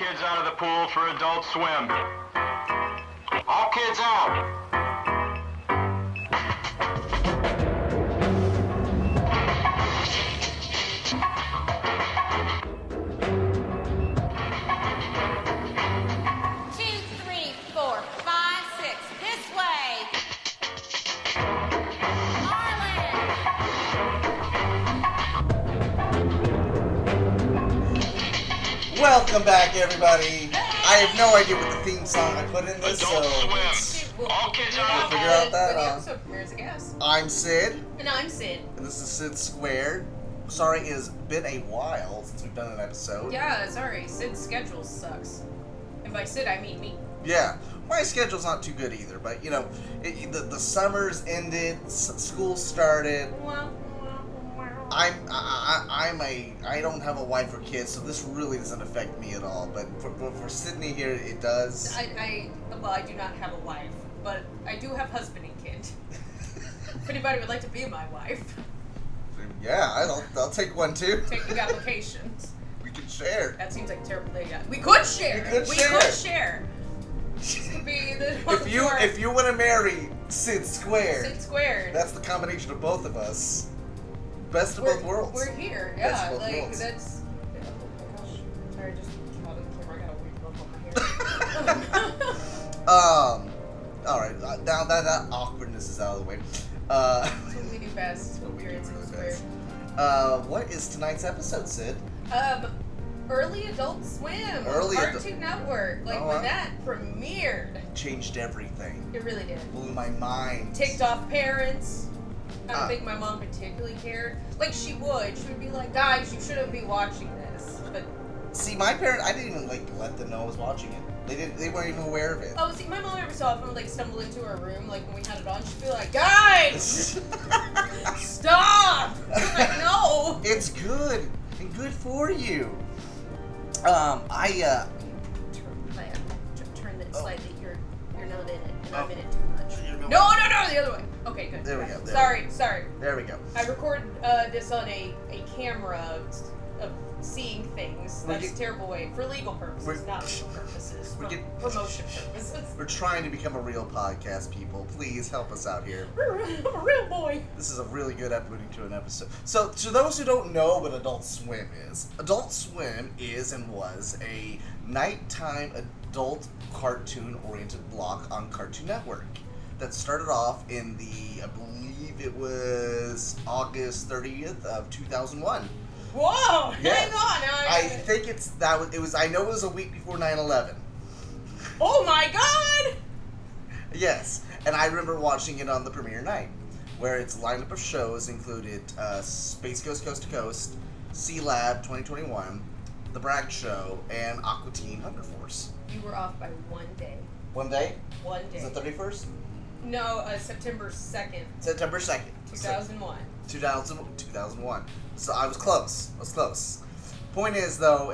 kids out of the pool for Adult Swim. All kids out. Welcome back, everybody. I have no idea what the theme song I put in this, so Adult let's Swim. All kids out. figure out that. When the episode premieres, I guess. I'm Sid, And I'm Sid. and this is Sid². Sorry, it has been a while since we've done an episode. Yeah, sorry. Sid's schedule sucks. And by Sid, I mean me. Yeah, my schedule's not too good either, but you know, the summer's ended, school started. I don't have a wife or kids, so this really doesn't affect me at all. But for Sydney here, it does. I do not have a wife, but I do have husband and kid. If anybody would like to be my wife, Yeah, I'll take one too. taking applications. We can share. That seems like a terrible idea. We could share. We could share. This could be the If you want to marry Sid², Sid². that's the combination of both of us. Best of both worlds. We're here. Best Yeah, of both like worlds. that's. Oh my gosh! Sorry, I just came out of the camera. I got a weird look on my hair. All right. Now that awkwardness is out of the way. That's what we do best. What we Here do at really Sid². best. What is tonight's episode, Sid? Early Adult Swim. Early Cartoon Network. Like Oh, when wow. that premiered, Changed everything. it really did. Blew my mind. Ticked off parents. I don't Ah. think my mom particularly cared. Like she would. She would be like, "Guys, you shouldn't be watching this." But See, my parents, I didn't even let them know I was watching it. They weren't even aware of it. oh, see, my mom every so often would like stumble into her room, like when we had it on. She'd be like, "Guys, stop!" I'm like, "No." It's good and good for you. Turn it slightly. You're not in it, and Oh. I'm in it too much. You're going- No, the other way. Okay, good. There we go, there Sorry. There we go. I record this on a camera of seeing things. We're That's get- a terrible way. For legal purposes, We're- not legal purposes. We're For get- promotion purposes. We're trying to become a real podcast, people. Please help us out here. I'm a real boy. This is a really good opening to an episode. So, to those who don't know what Adult Swim is, Adult Swim is and was a nighttime adult cartoon-oriented block on Cartoon Network that started off in I believe it was August 30th of 2001. Whoa! Yeah. Hang on. I think I know it was a week before 9/11. Oh my God! Yes, and I remember watching it on the premiere night, where its lineup of shows included Space Ghost Coast to Coast, C-Lab 2021, The Bragg Show, and Aqua Teen Hunger Force. You were off by one day. One day? One day. Is it 31st? No, September 2nd, September 2nd. 2001. 2001. So I was close. Point is, though,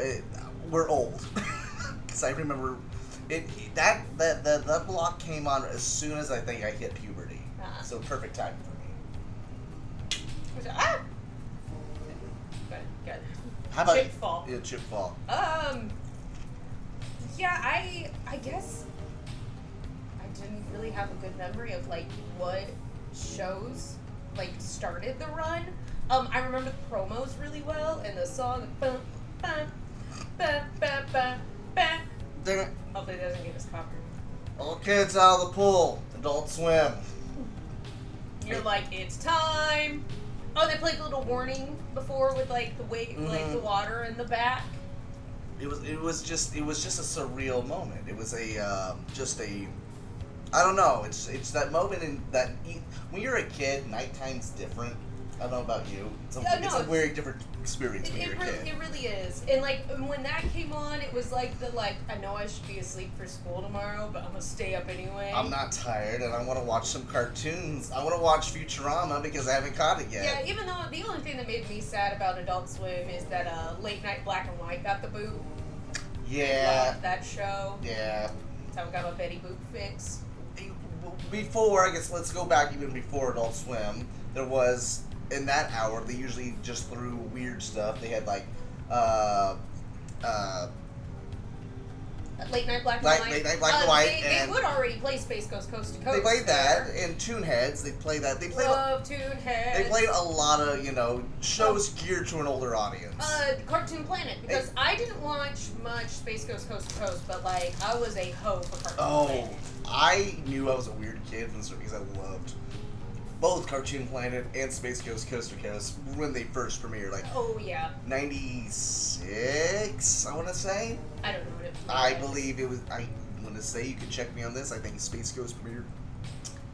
we're old. Because I remember that block came on as soon as I think I hit puberty. Uh-huh. So perfect time for me. Ah! Good. How about Chip fall. Yeah, Chip Fall. Yeah, I guess I didn't really have a good memory of like what shows like started the run. I remember the promos really well and the song. Bum, bum, bum, bum, bum, bum. Dang it. Hopefully it doesn't get us copyrighted. All kids out of the pool. Adult Swim. You're like, it's time. Oh, they played a little warning before with like the weight, like the water in the back. It was just a surreal moment. It was I don't know. It's that moment in that when you're a kid, nighttime's different. I don't know about you. It's a very different experience when you're a kid. It really is. And like when that came on, it was like I know I should be asleep for school tomorrow, but I'm gonna stay up anyway. I'm not tired, and I want to watch some cartoons. I want to watch Futurama because I haven't caught it yet. Yeah, even though the only thing that made me sad about Adult Swim is that late night black and white got the boot. Yeah. I loved that show. Yeah. That's how I got my Betty Boop fix. Before, I guess let's go back even before Adult Swim, there was, in that hour, they usually just threw weird stuff. They had like, Late Night Black and White. Late Night Black and White. They would already play Space Coast Coast to Coast. They played that, and Toonheads, they play that. Love Toonheads. They played a lot of, shows geared to an older audience. Cartoon Planet, because I didn't watch much Space Coast Coast to Coast, but, I was a hoe for Cartoon Planet. I knew I was a weird kid from the start because I loved both Cartoon Planet and Space Coast Coast to Coast when they first premiered. Oh, yeah. 96, I want to say? I don't know what it was. I believe it was, I want to say, you could check me on this, I think Space Coast premiered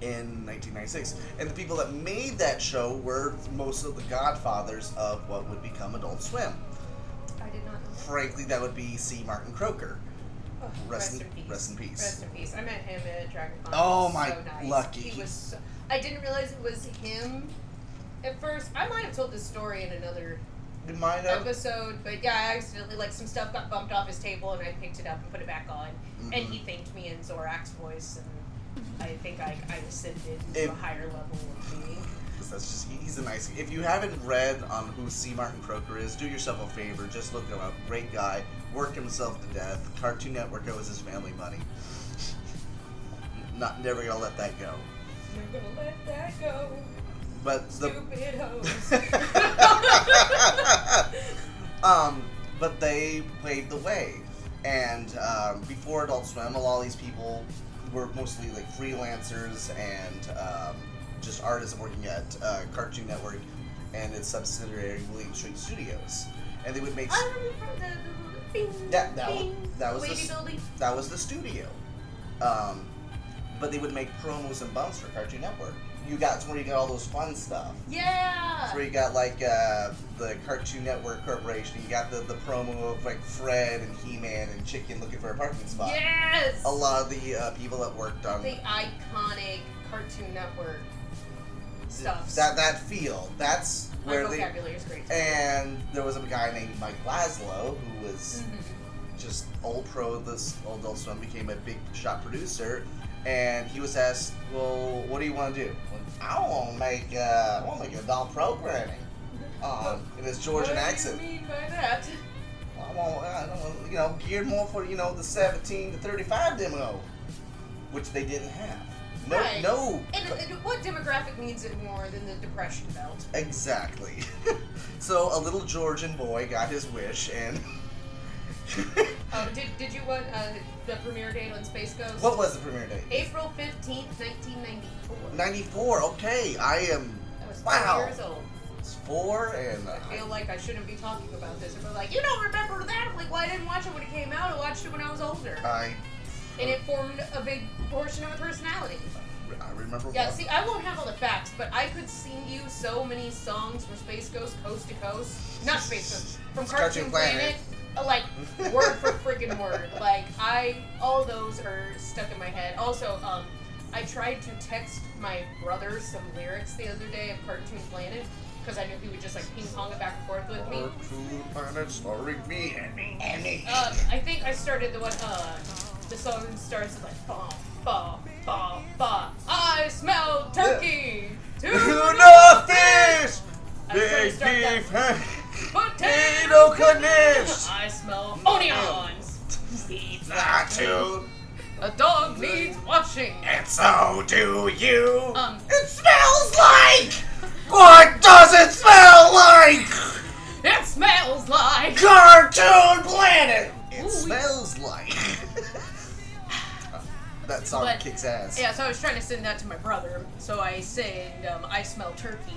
in 1996. And the people that made that show were most of the godfathers of what would become Adult Swim. I did not know. Frankly, that would be C. Martin Croker. Oh, rest in peace. Rest in peace. Rest in peace. I met him at DragonCon. Oh, so my nice. lucky. He was so, I didn't realize it was him at first. I might have told this story in another episode, but yeah, I accidentally, some stuff got bumped off his table, and I picked it up and put it back on, and he thanked me in Zorak's voice, and I think I ascended to a higher level of being. That's just, he's a nice guy. If you haven't read on who C. Martin Croker is, do yourself a favor, just look him up. Great guy, worked himself to death. Cartoon Network owes his family money. Never gonna let that go. Never gonna let that go. But Stupid hoes. but they paved the way, and before Adult Swim, all these people were mostly freelancers and just artists working at Cartoon Network and its subsidiary William Street Studios, and they would make. I remember from the bing, that was wavy building. That was the studio. But they would make promos and bumps for Cartoon Network. That's where you got all those fun stuff. Yeah. That's where you got the Cartoon Network Corporation. You got the promo of Fred and He-Man and Chicken looking for a parking spot. Yes. A lot of the people that worked on the iconic Cartoon Network stuff. That feel. That's where my vocabulary is great. And there was a guy named Mike Laszlo who was just old pro. This old Adult Swim became a big shot producer. And he was asked, "Well, what do you want to do?" I want to make adult programming in his Georgian accent. What do you mean by that? I want, geared more for the 17 to 35 demo, which they didn't have. No, right. no. And what demographic needs it more than the Depression Belt? Exactly. So a little Georgian boy got his wish, and. Did you want the premiere date on Space Ghost? What was the premiere date? April 15th, 1994. 94, okay. I was 4 years old. It's 4, and I feel like I shouldn't be talking about this. If you're you don't remember that? I'm well, I didn't watch it when it came out. I watched it when I was older. And it formed a big portion of my personality. I remember. Yeah, see, I won't have all the facts, but I could sing you so many songs from Space Ghost Coast to Coast. Not Space Ghost, from Cartoon Planet. Word for freaking word. All those are stuck in my head. Also, I tried to text my brother some lyrics the other day of Cartoon Planet, because I knew he would just ping pong it back and forth with me. Cartoon Planet starring me and me and me. I think I started the one, the song starts ba, ba, ba, ba. I smell turkey, tuna fish, big beef, potato knish. I smell onions. That too. A dog needs washing. And so do you. It smells like. What does it smell like? It smells like Cartoon Planet. It smells like. That song kicks ass. Yeah, so I was trying to send that to my brother. So I said, I smell turkey.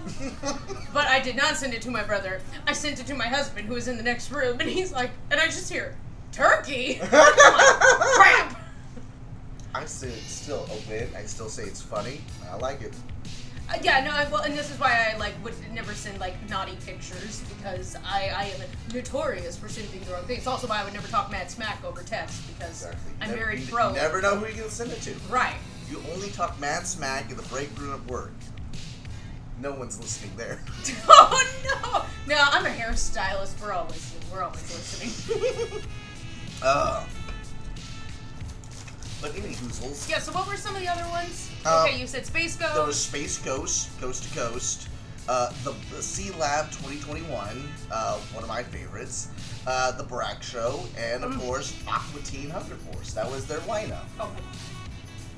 But I did not send it to my brother. I sent it to my husband, who was in the next room, and he's like, and I just hear, turkey? I'm like, crap! I say it's still a win. I still say it's funny. I like it. And this is why I would never send naughty pictures, because I am notorious for sending the wrong things. It's also why I would never talk mad smack over text, because I'm very pro. You never know who you're gonna send it to. Right. You only talk mad smack in the break room at work. No one's listening there. Oh no! No, I'm a hairstylist. We're all listening. listening. But any hoozles. Yeah, so what were some of the other ones? Okay, you said Space Ghost. There was Space Ghost, Coast to Coast. The C Lab 2021, one of my favorites. The Brack Show, and of course, Aqua Teen Hunger Force. That was their lineup. Okay.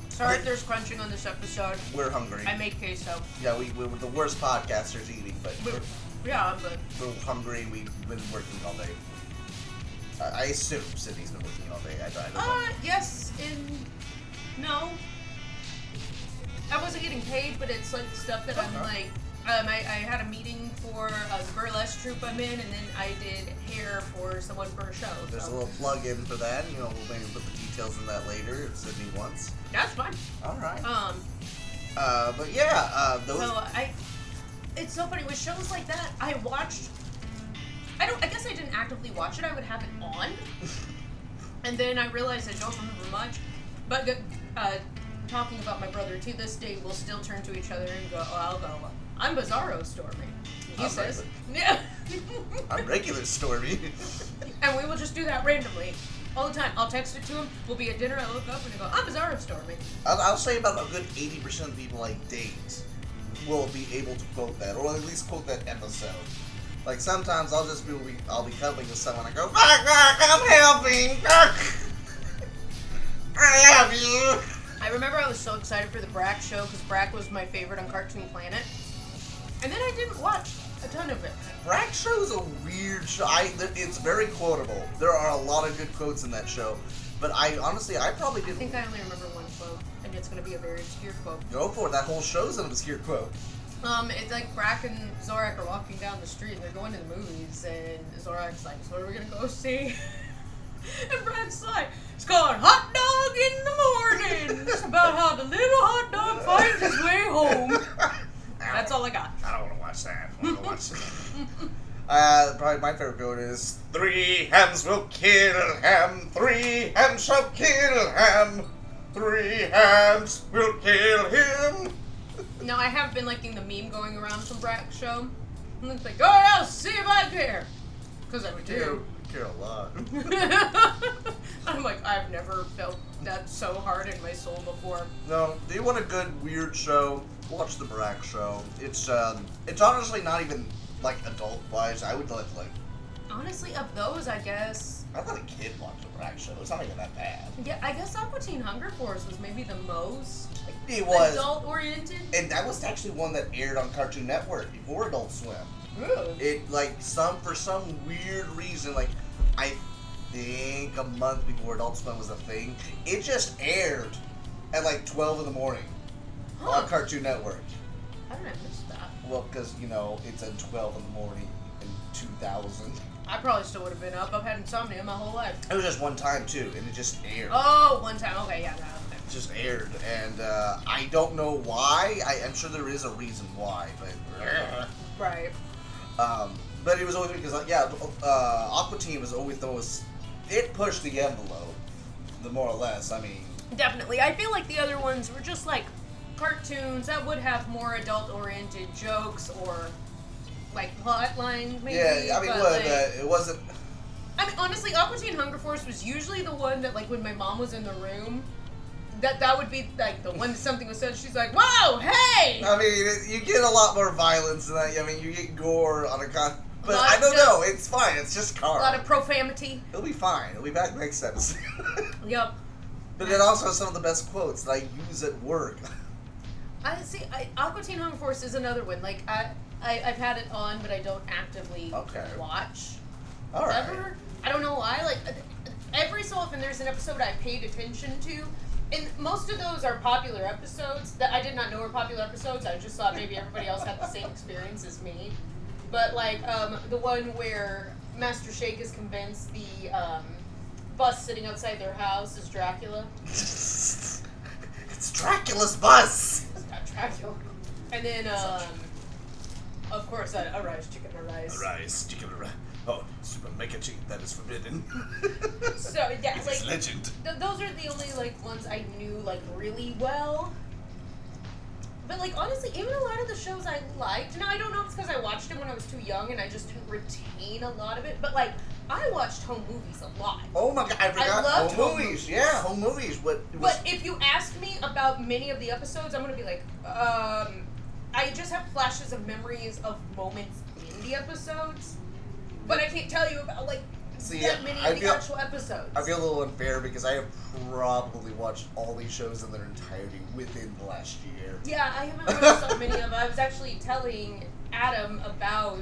Sorry if there's crunching on this episode. We're hungry. I made queso. Yeah, we're the worst podcasters eating, but Yeah, but we're hungry. We've been working all day. I assume Sydney's been working all day. I don't know. Yes and no. I wasn't getting paid, but it's like stuff that I'm like. I had a meeting for the burlesque troupe I'm in, and then I did hair for someone for a show. There's a little plug-in for that. You know, we'll maybe put the details in that later if Sydney wants. That's fine. All right. But yeah, those. So it's so funny with shows like that. I watched. I guess I didn't actively watch it. I would have it on, and then I realized I don't remember much. But talking about my brother to this day, we'll still turn to each other and go, "Oh, I'll go. I'm Bizarro Stormy." He says, "Yeah." I'm regular Stormy. And we will just do that randomly all the time. I'll text it to him. We'll be at dinner. I look up and I go, "I'm Bizarro Stormy." I'll say about a good 80% of the people I date will be able to quote that, or at least quote that episode. Like sometimes I'll be cuddling with someone. I go, "I'm helping. I have you." I remember I was so excited for the Brack show because Brack was my favorite on Cartoon Planet, and then I didn't watch a ton of it. Brack Show's a weird show. It's very quotable. There are a lot of good quotes in that show, but I probably I didn't. think I only remember one quote, and it's going to be a very obscure quote. Go for it. That whole show's an obscure quote. It's like Brack and Zorak are walking down the street and they're going to the movies, and Zorak's like, "So what are we gonna go see?" And Brack's like, "It's called Hot Dog in the Morning." It's about how the little hot dog finds his way home. That's all I got. I don't want to watch that. I want to watch that. Probably my favorite quote is, "3 hams will kill ham. 3 hams shall kill ham. 3 hams will kill him." No, I have been liking the meme going around from Brack's show. And it's like, "Oh yeah, see if I care." Because I do. I care a lot. I'm like, I've never felt that so hard in my soul before. No, do you want a good weird show? Watch the Brack Show. It's honestly not even like adult wise. I would like. Honestly, of those, I guess. I thought a kid watched the Brack Show. It's not even that bad. Yeah, I guess Aqua Teen Hunger Force was maybe the most It was adult oriented. and that was actually one that aired on Cartoon Network before Adult Swim. Really? It for some weird reason, like I think a month before Adult Swim was a thing, it just aired at like 12 in the morning on Cartoon Network. How did I miss that? Well, because it's at 12 in the morning in 2000. I probably still would have been up. I've had insomnia my whole life. It was just one time too, and it just aired. Oh, one time. Okay, yeah, no. It just aired, and I don't know why. I'm sure there is a reason why, but Right. But it was always because Aqua Teen was always the most. It pushed the envelope, the more or less. I mean, Definitely. I feel like the other ones were just like cartoons that would have more adult-oriented jokes or like plot lines, maybe. yeah, I mean, but, it wasn't. I mean, honestly, Aqua Teen Hunger Force was usually the one that, like, when my mom was in the room, that would be like the one that something was said. She's like, "Whoa, hey!" I mean, you get a lot more violence than that. I mean, you get gore on a but Lot I don't of- know. It's fine. It's just Carl. A lot of profanity. He'll be fine. He'll be back next episode. Yep. But it also has some of the best quotes that I use at work. Aqua Teen Hunger Force is another one. Like, I've had it on, but I don't actively watch. All right. Ever. I don't know why. Like, every so often there's an episode I paid attention to. And most of those are popular episodes that I did not know were popular episodes. I just thought maybe everybody else had the same experience as me. But like the one where Master Shake is convinced the bus sitting outside their house is Dracula. It's Dracula's bus. It's not Dracula. And then of course a rice chicken arise. Rice, chicken, oh, super mega chicken that is forbidden. So yeah, It's like legend. Those are the only like ones I knew like really well. But like honestly, even a lot of the shows I liked. Now I don't know if it's because I watched them when I was too young and I just didn't retain a lot of it. But like I watched home movies a lot. Oh my god, I forgot loved home movies. Yeah, home movies. But if you ask me about many of the episodes, I'm gonna be like, I just have flashes of memories of moments in the episodes, but I can't tell you about like that many of the actual episodes. I feel a little unfair because I have probably watched all these shows in their entirety within the last year. Yeah, I haven't watched so many of them. I was actually telling Adam about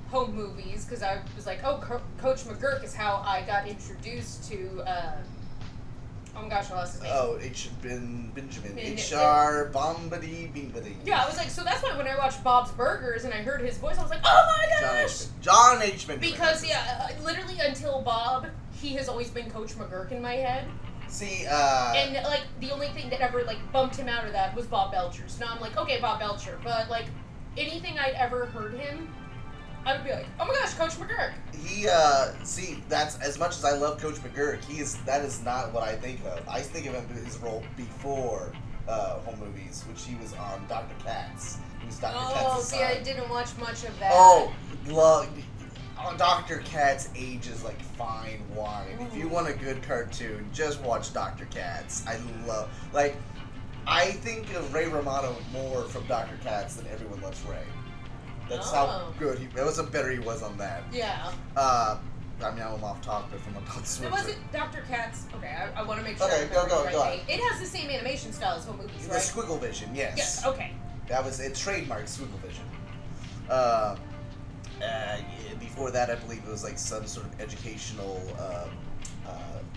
home movies because I was like, oh, Coach McGurk is how I got introduced to. Oh my gosh, I lost his name. Oh, Benjamin. H.R. Bombady Beanbady. Yeah, I was like, so that's why when I watched Bob's Burgers and I heard his voice, I was like, oh my gosh! John H. Benjamin. Because, literally until Bob, he has always been Coach McGurk in my head. See, and, like, the only thing that ever, like, bumped him out of that was Bob Belcher. So now I'm like, okay, Bob Belcher. But, like, anything I'd ever heard him, I would be like, oh my gosh, Coach McGurk. See, that's, as much as I love Coach McGurk, that is not what I think of. I think of him his role before home movies, which he was on Dr. Katz. He was Dr. Katz's son. I didn't watch much of that. Oh, Dr. Katz ages like fine wine. If you want a good cartoon, just watch Dr. Katz. I think of Ray Romano more from Dr. Katz than Everyone Loves Ray. That's how good that was how better he was on that. Yeah. I mean, I'm off topic from Adult Swim. Was it Dr. Katz? Okay, I want to make sure. Okay, go on. It has the same animation style as home movies, right? The Squiggle Vision, yes. Yes. Okay. That was it. Trademarked Squiggle Vision. Before that, I believe it was like some sort of educational,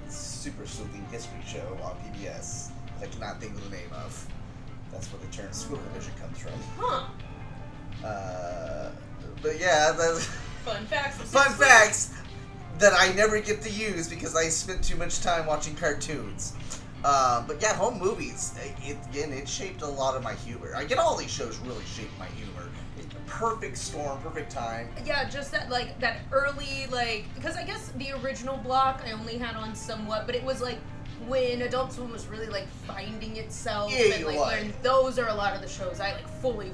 super sleuthing history show on PBS that I cannot think of the name of. That's where the term Squiggle Vision comes from. Huh. But yeah, that's fun facts. Fun facts that I never get to use because I spent too much time watching cartoons. But yeah, home movies. It shaped a lot of my humor. I get all these shows really shaped my humor. Perfect storm, perfect time. Yeah, just that early because I guess the original block I only had on somewhat, but it was like when Adult Swim was really like finding itself. Yeah, and when those are a lot of the shows I like fully.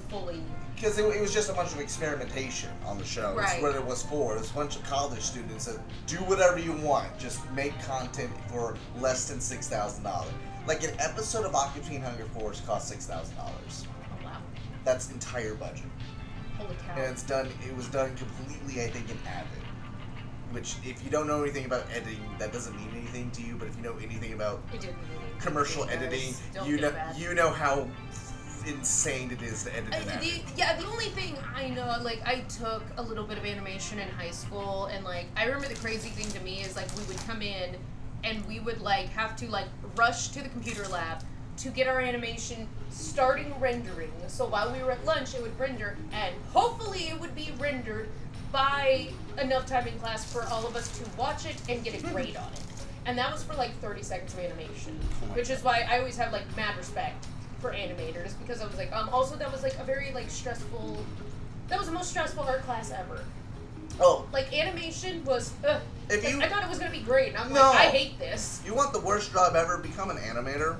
Because it was just a bunch of experimentation on the show. Right. That's what it was for. It was a bunch of college students that do whatever you want. Just make content for less than $6,000. Like an episode of Occupying Hunger Force cost $6,000. Oh wow. That's entire budget. Holy cow. And it was done completely, I think, in Avid. Which, if you don't know anything about editing, that doesn't mean anything to you. But if you know anything about commercial editing, you know how insane it is to edit an Avid. The only thing I know, I took a little bit of animation in high school, and I remember the crazy thing to me is we would come in and we would have to rush to the computer lab to get our animation starting rendering. So while we were at lunch, it would render, and hopefully it would be rendered by enough time in class for all of us to watch it and get a grade on it. And that was for 30 seconds of animation, which is why I always have mad respect for animators, because I was also that was a very stressful, that was the most stressful art class ever. Oh. Animation was, I thought it was going to be great, and I'm no. I hate this. You want the worst job ever? Become an animator.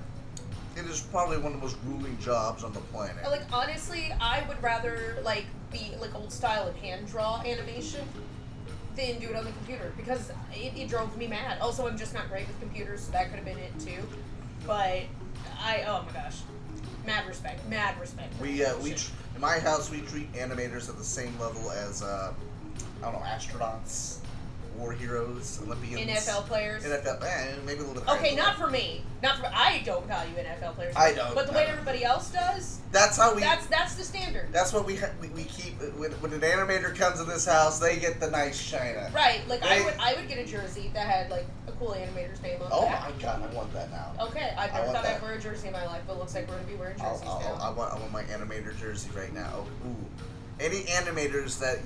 It is probably one of the most grueling jobs on the planet. Honestly, I would rather, be, old style and hand draw animation than do it on the computer, because it drove me mad. Also, I'm just not great with computers, so that could have been it, too. But, oh my gosh. Mad respect. In my house, we treat animators at the same level as, astronauts, war heroes, Olympians. NFL players. Maybe a little bit higher. Okay, not for me. I don't value NFL players. I don't. But the way everybody else does. That's how we. That's the standard. That's what we keep. When an animator comes in this house, they get the nice China. Right. I would get a jersey that had a cool animator's name on it. Oh my god, I want that now. Okay, I've never thought I'd wear a jersey in my life, but it looks like we're gonna be wearing jerseys now. I want my animator jersey right now. Ooh. Any animators that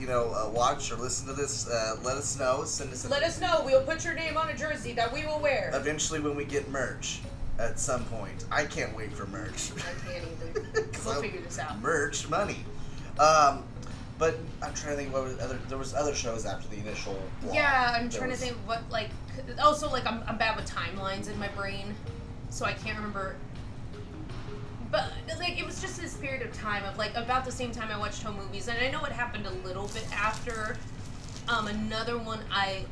watch or listen to this, let us know. Send us. Let us know. We'll put your name on a jersey that we will wear. Eventually, when we get merch, at some point, I can't wait for merch. I can't either. We'll figure this out. Merch money. But I'm trying to think what was there was other shows after the initial blog. Yeah, I'm trying to think what also I'm bad with timelines in my brain, so I can't remember. But it was just this period of time of about the same time I watched home movies, and I know it happened a little bit after. Another one I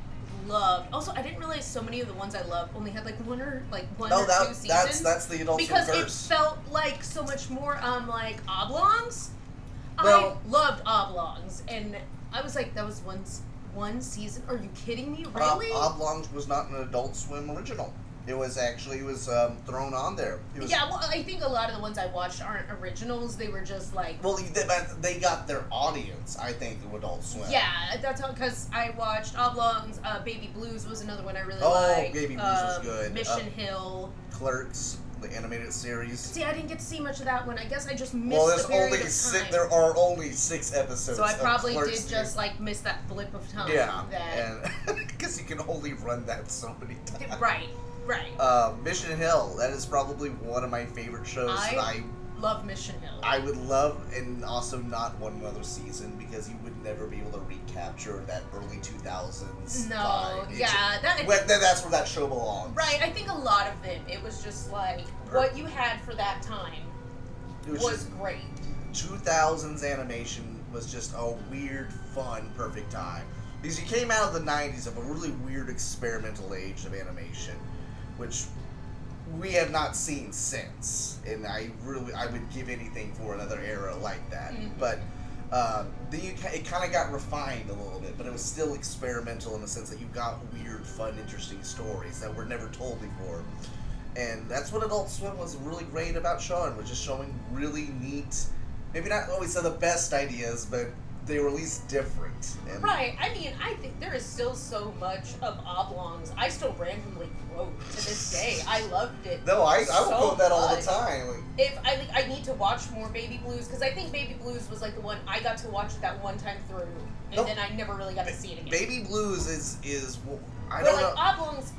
loved. Also, I didn't realize so many of the ones I loved only had one or two seasons. That's the Adult Swim because curse. It felt so much more oblongs. Well, I loved Oblongs, and I was like, that was one season? Are you kidding me? Really? Oblongs was not an Adult Swim original. It was thrown on there. Yeah, well, I think a lot of the ones I watched aren't originals. They were just like... Well, they got their audience, I think, through Adult Swim. Yeah, that's how, because I watched Oblongs, Baby Blues was another one I really liked. Oh, Baby Blues was good. Mission Hill. Clerks, the animated series. See, I didn't get to see much of that one. I guess I just missed the period of time. There are only 6 episodes. So I probably of Clerks did just like miss that blip of time. Yeah, and because you can only run that so many times. Right. Mission Hill. That is probably one of my favorite shows. I love Mission Hill. I would love, and also not want another season because you would never be able to recapture that early 2000s. No, vibe. yeah, that's where that show belongs. Right. I think a lot of them. It was just like what you had for that time was great. 2000s animation was just a weird, fun, perfect time. Because you came out of the 90s of a really weird experimental age of animation, which we have not seen since. And I would give anything for another era like that. Mm-hmm. But it kind of got refined a little bit, but it was still experimental in the sense that you got weird, fun, interesting stories that were never told before. And that's what Adult Swim was really great about showing, was just showing really neat, maybe not always the best ideas, but they were at least different. And right. I mean, I think there is still so much of Oblongs I still randomly quote to this day. I loved it. No, I would quote that all the much. time. If I need to watch more Baby Blues, because I think Baby Blues was like the one I got to watch it that one time through, and then I never really got to see it again. Baby Blues is I but don't like know. Oblongs,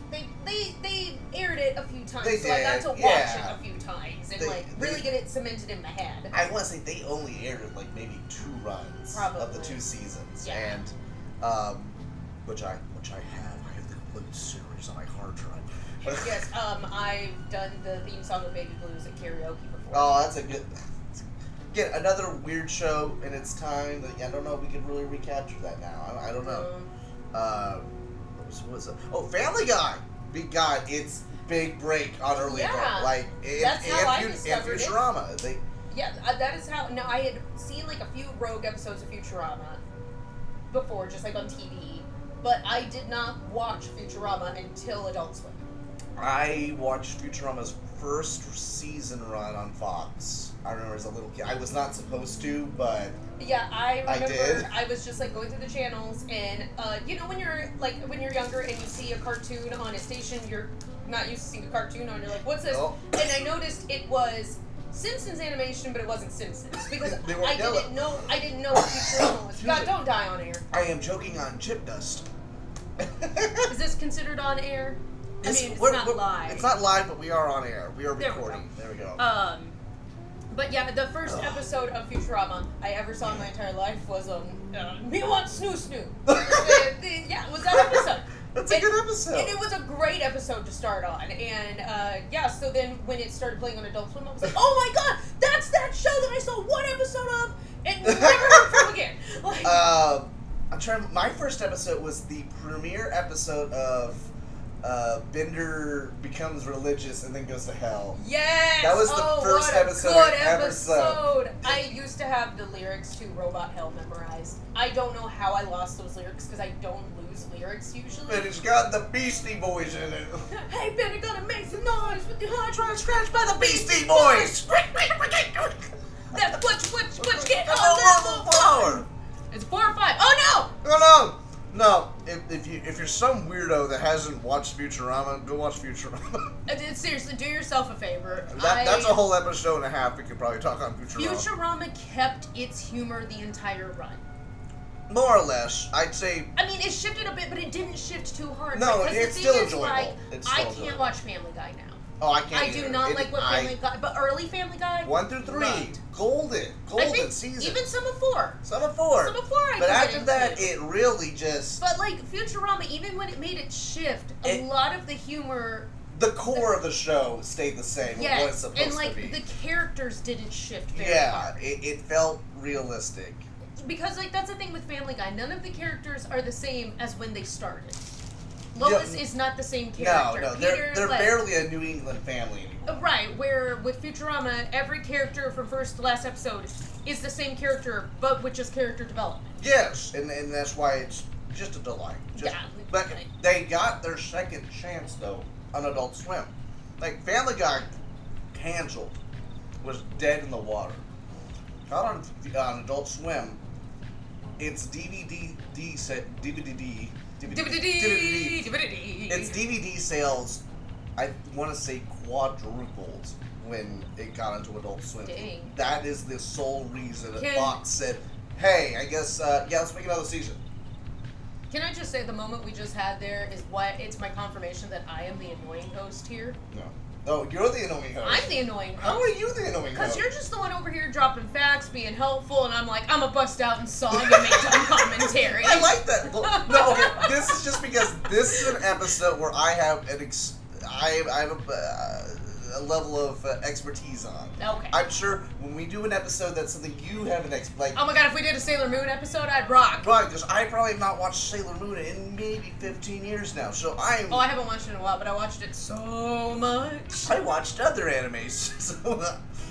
they aired it a few times, They so I got did, to watch yeah. it a few times and really get it cemented in my head. I want to say they only aired like maybe 2 runs of the 2 seasons, Yeah. and which I have the complete series on my hard drive. Yes, I've done the theme song of Baby Blues at karaoke before. Oh, that's a good. Again, another weird show in its time. That I don't know if we could really recapture that now. I don't know. What was it? Oh, Family Guy. Big God, it's big break on early adult. Like that's how I discovered and Futurama. It. Yeah, that is how. No, I had seen like a few rogue episodes of Futurama before, just like on TV, but I did not watch Futurama until Adult Swim. I watched Futurama's first season run on Fox. I remember as a little kid. I was not supposed to, but yeah, I remember. I did. I was just like going through the channels, and you know when you're younger and you see a cartoon on a station you're not used to seeing a cartoon on, you're like, what's this? Oh. And I noticed it was Simpsons animation, but it wasn't Simpsons because I didn't know what Futurama was. God, don't die on air. I am choking on chip dust. Is this considered on air? I mean, it's not live. It's not live, but we are on air. We are recording. There we go. But yeah, the first episode of Futurama I ever saw in my entire life was Me Want Snoo Snoo. Yeah, it was that episode. That's a good episode. And it was a great episode to start on. And so then when it started playing on Adult Swim, I was like, oh my god, that's that show that I saw one episode of and never heard from again. Like, I'm trying. My first episode was the premiere episode of Bender becomes religious and then goes to hell. yes! That was the first episode good I ever saw. episode. I used to have the lyrics to Robot Hell memorized. I don't know how I lost those lyrics because I don't lose lyrics usually. And it's got the Beastie Boys in it. Hey, Bender, gonna make some noise with your heart trying to scratch by the Beastie Boys! That's what you get Oh, on level 4! It's 4 or 5. Oh No. If you're some weirdo that hasn't watched Futurama, go watch Futurama. no! Seriously, do yourself a favor. That's a whole episode and a half. We could probably talk on Futurama. Futurama kept its humor the entire run. More or less, I'd say. I mean, it shifted a bit, but it didn't shift too hard. No, because it's the still thing is, enjoyable. like, It's I still can't enjoyable. watch Family Guy now. Oh, I can't. I do not like what Family Guy, but early Family Guy. 1 through 3, loved. golden I think season. even some of 4. Some of 4. Some of 4 I But can after get that, into. it really just. But like Futurama, even when it made it shift, a lot of the humor. The core of the show stayed the same. What it's Yes, supposed and like to be. the characters didn't shift very Yeah, hard. it felt realistic. Because like that's the thing with Family Guy, none of the characters are the same as when they started. Lois is not the same character. No, Peter, they're like, barely a New England family anymore. Right, where with Futurama, every character from first to last episode is the same character, but with just character development. Yes, and that's why it's just a delight. But they got their second chance, though, on Adult Swim. Like, Family Guy canceled, was dead in the water. Not on Adult Swim, it's DVD its DVD sales, I want to say quadrupled when it got into Adult Swim. Dang. That is the sole reason that Fox said, hey, I guess, let's make another season. Can I just say the moment we just had there is what it's my confirmation that I am the annoying host here. No. Oh, you're the annoying host. I'm the annoying host. How are you the annoying host? Because you're just the one over here dropping facts, being helpful, and I'm like, I'm gonna bust out in song and make dumb commentary. I like that. No, okay, this is just because this is an episode where I have I have a level of expertise on. Okay. I'm sure when we do an episode that's something you have an like. Oh my god, if we did a Sailor Moon episode, I'd rock. Right, because I probably have not watched Sailor Moon in maybe 15 years now, so I'm... Oh, I haven't watched it in a while, but I watched it so much. I watched other animes, so...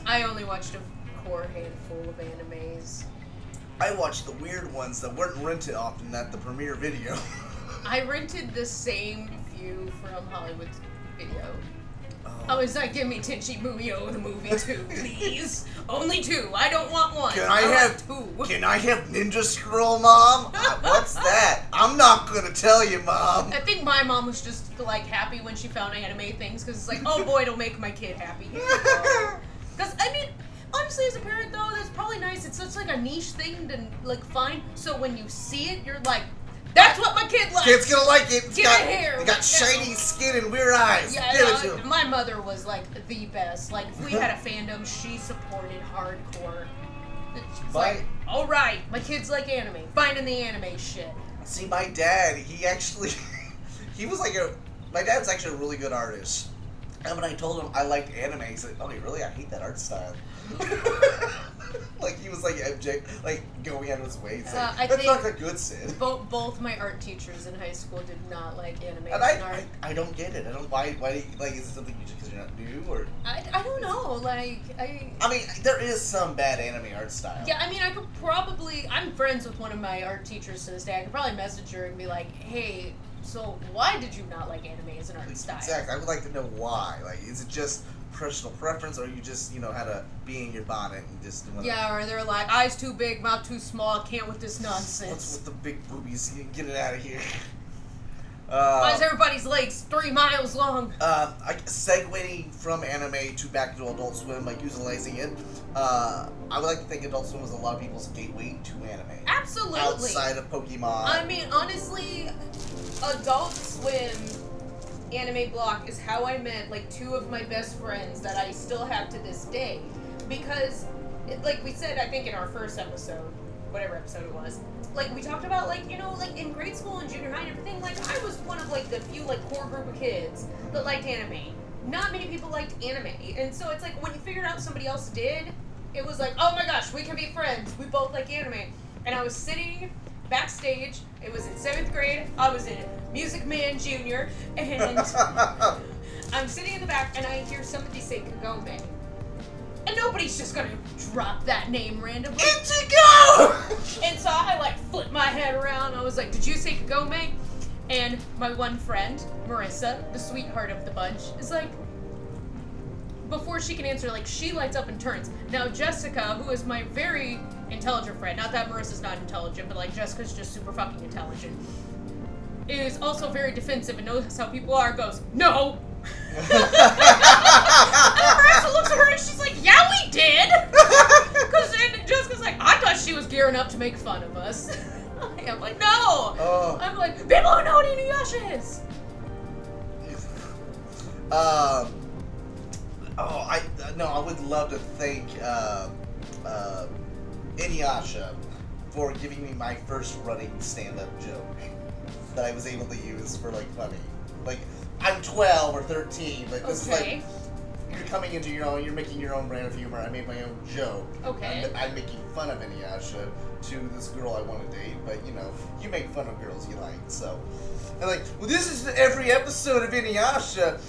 I only watched a core handful of animes. I watched the weird ones that weren't rented often at the premiere video. I rented the same few from Hollywood Video. Oh. I was like, give me Tenchi Muyo the movie 2, please. Only 2. I don't want 1. Can I have 2? Can I have Ninja Scroll, Mom? What's that? I'm not gonna tell you, Mom. I think my mom was just like happy when she found anime things because it's like, oh boy, it'll make my kid happy. Because I mean, honestly, as a parent though, that's probably nice. It's such like a niche thing to like find. So when you see it, you're like, that's what my kid likes. Kid's gonna like it. Get a hair. It got shiny skin and weird eyes. Yeah, Give it to him. my mother was like the best. Like if we had a fandom, she supported hardcore. It's like, all right, my kids like anime. Finding the anime shit. See, my dad, he actually, he was like my dad's actually a really good artist. And when I told him I liked anime, he said, oh, really? I hate that art style. Like, he was like, like going out of his way. He's like, that's not a good Sid. Both my art teachers in high school did not like anime And art. I don't get it. I don't, why do you, like, is it something you just, because you're not new, or? I don't know, like, I mean, there is some bad anime art style. Yeah, I mean, I could probably, I'm friends with one of my art teachers to this day. I could probably message her and be like, hey, so why did you not like anime as an art style? Exactly. I would like to know why. Like, is it just personal preference, or you just, had to be in your bonnet and just... Yeah, or they're like, eyes too big, mouth too small, can't with this nonsense. What's with the big boobies? Get it out of here. Why is everybody's legs 3 miles long? Segueing from anime to back to Adult Swim, like utilizing it, I would like to think Adult Swim was a lot of people's gateway to anime. Absolutely. Outside of Pokemon. I mean, honestly, Adult Swim anime block is how I met like 2 of my best friends that I still have to this day. Because, like we said, I think in our first episode, whatever episode it was, like we talked about like, like in grade school and junior high and everything, like I was one of like the few like core group of kids that liked anime. Not many people liked anime. And so it's like when you figured out somebody else did, it was like, oh my gosh, we can be friends. We both like anime. And I was sitting backstage. It was in 7th grade. I was in Music Man Junior, and I'm sitting in the back, and I hear somebody say Kagome. And nobody's just gonna drop that name randomly. Ichigo! And so I like flipped my head around. I was like, did you say Kagome? And my one friend, Marissa, the sweetheart of the bunch, is like, before she can answer, like, she lights up and turns. Now, Jessica, who is my very intelligent friend, not that Marissa's not intelligent, but, like, Jessica's just super fucking intelligent, is also very defensive and knows how people are, goes, no! And Marissa looks at her and she's like, yeah, we did! Because then Jessica's like, I thought she was gearing up to make fun of us. I'm like, no! Oh. I'm like, people who know what Inuyasha is! I would love to thank Inuyasha for giving me my first running stand-up joke that I was able to use for, like, funny. Like, I'm 12 or 13, but this is like, you're coming into your own, you're making your own brand of humor. I made my own joke. Okay. I'm making fun of Inuyasha to this girl I want to date, but you know, you make fun of girls you like, so. And like, well, this is every episode of Inuyasha.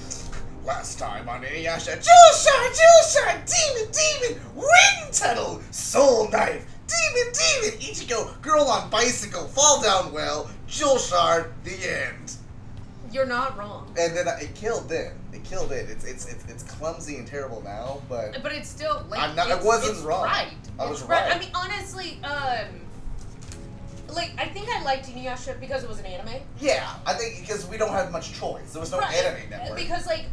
Last time on Inuyasha, Jewel Shard, Demon, Wind Tunnel, Soul Knife, Demon, Ichigo, girl on bicycle, fall down well, Jewel Shard, the end. You're not wrong. And then it killed it. It killed it. It's clumsy and terrible now, but it's still like I'm not. I wasn't it's wrong. Right. I was it's right. I mean, honestly, like I think I liked Inuyasha because it was an anime. Yeah, I think because we don't have much choice. There was no anime network. Because like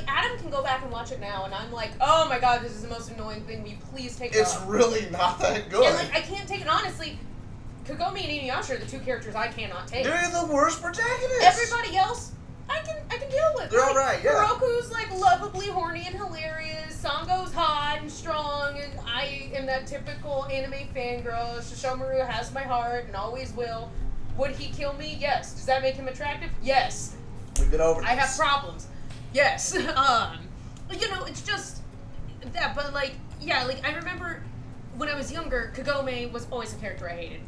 Adam can go back and watch it now, and I'm like, oh my god, this is the most annoying thing. Will you please take it It's off? really not that good. And like I can't take it honestly. Kagome and Inuyasha are the two characters I cannot take. They're the worst protagonists. Everybody else, I can deal with. They're alright, yeah. Hiroku's like lovably horny and hilarious. Sango's hot and strong, and I am that typical anime fangirl. Shishomaru has my heart and always will. Would he kill me? Yes. Does that make him attractive? Yes. We've been over this. I have problems. Yes. You know, it's just that. But like, yeah, like I remember when I was younger, Kagome was always a character I hated.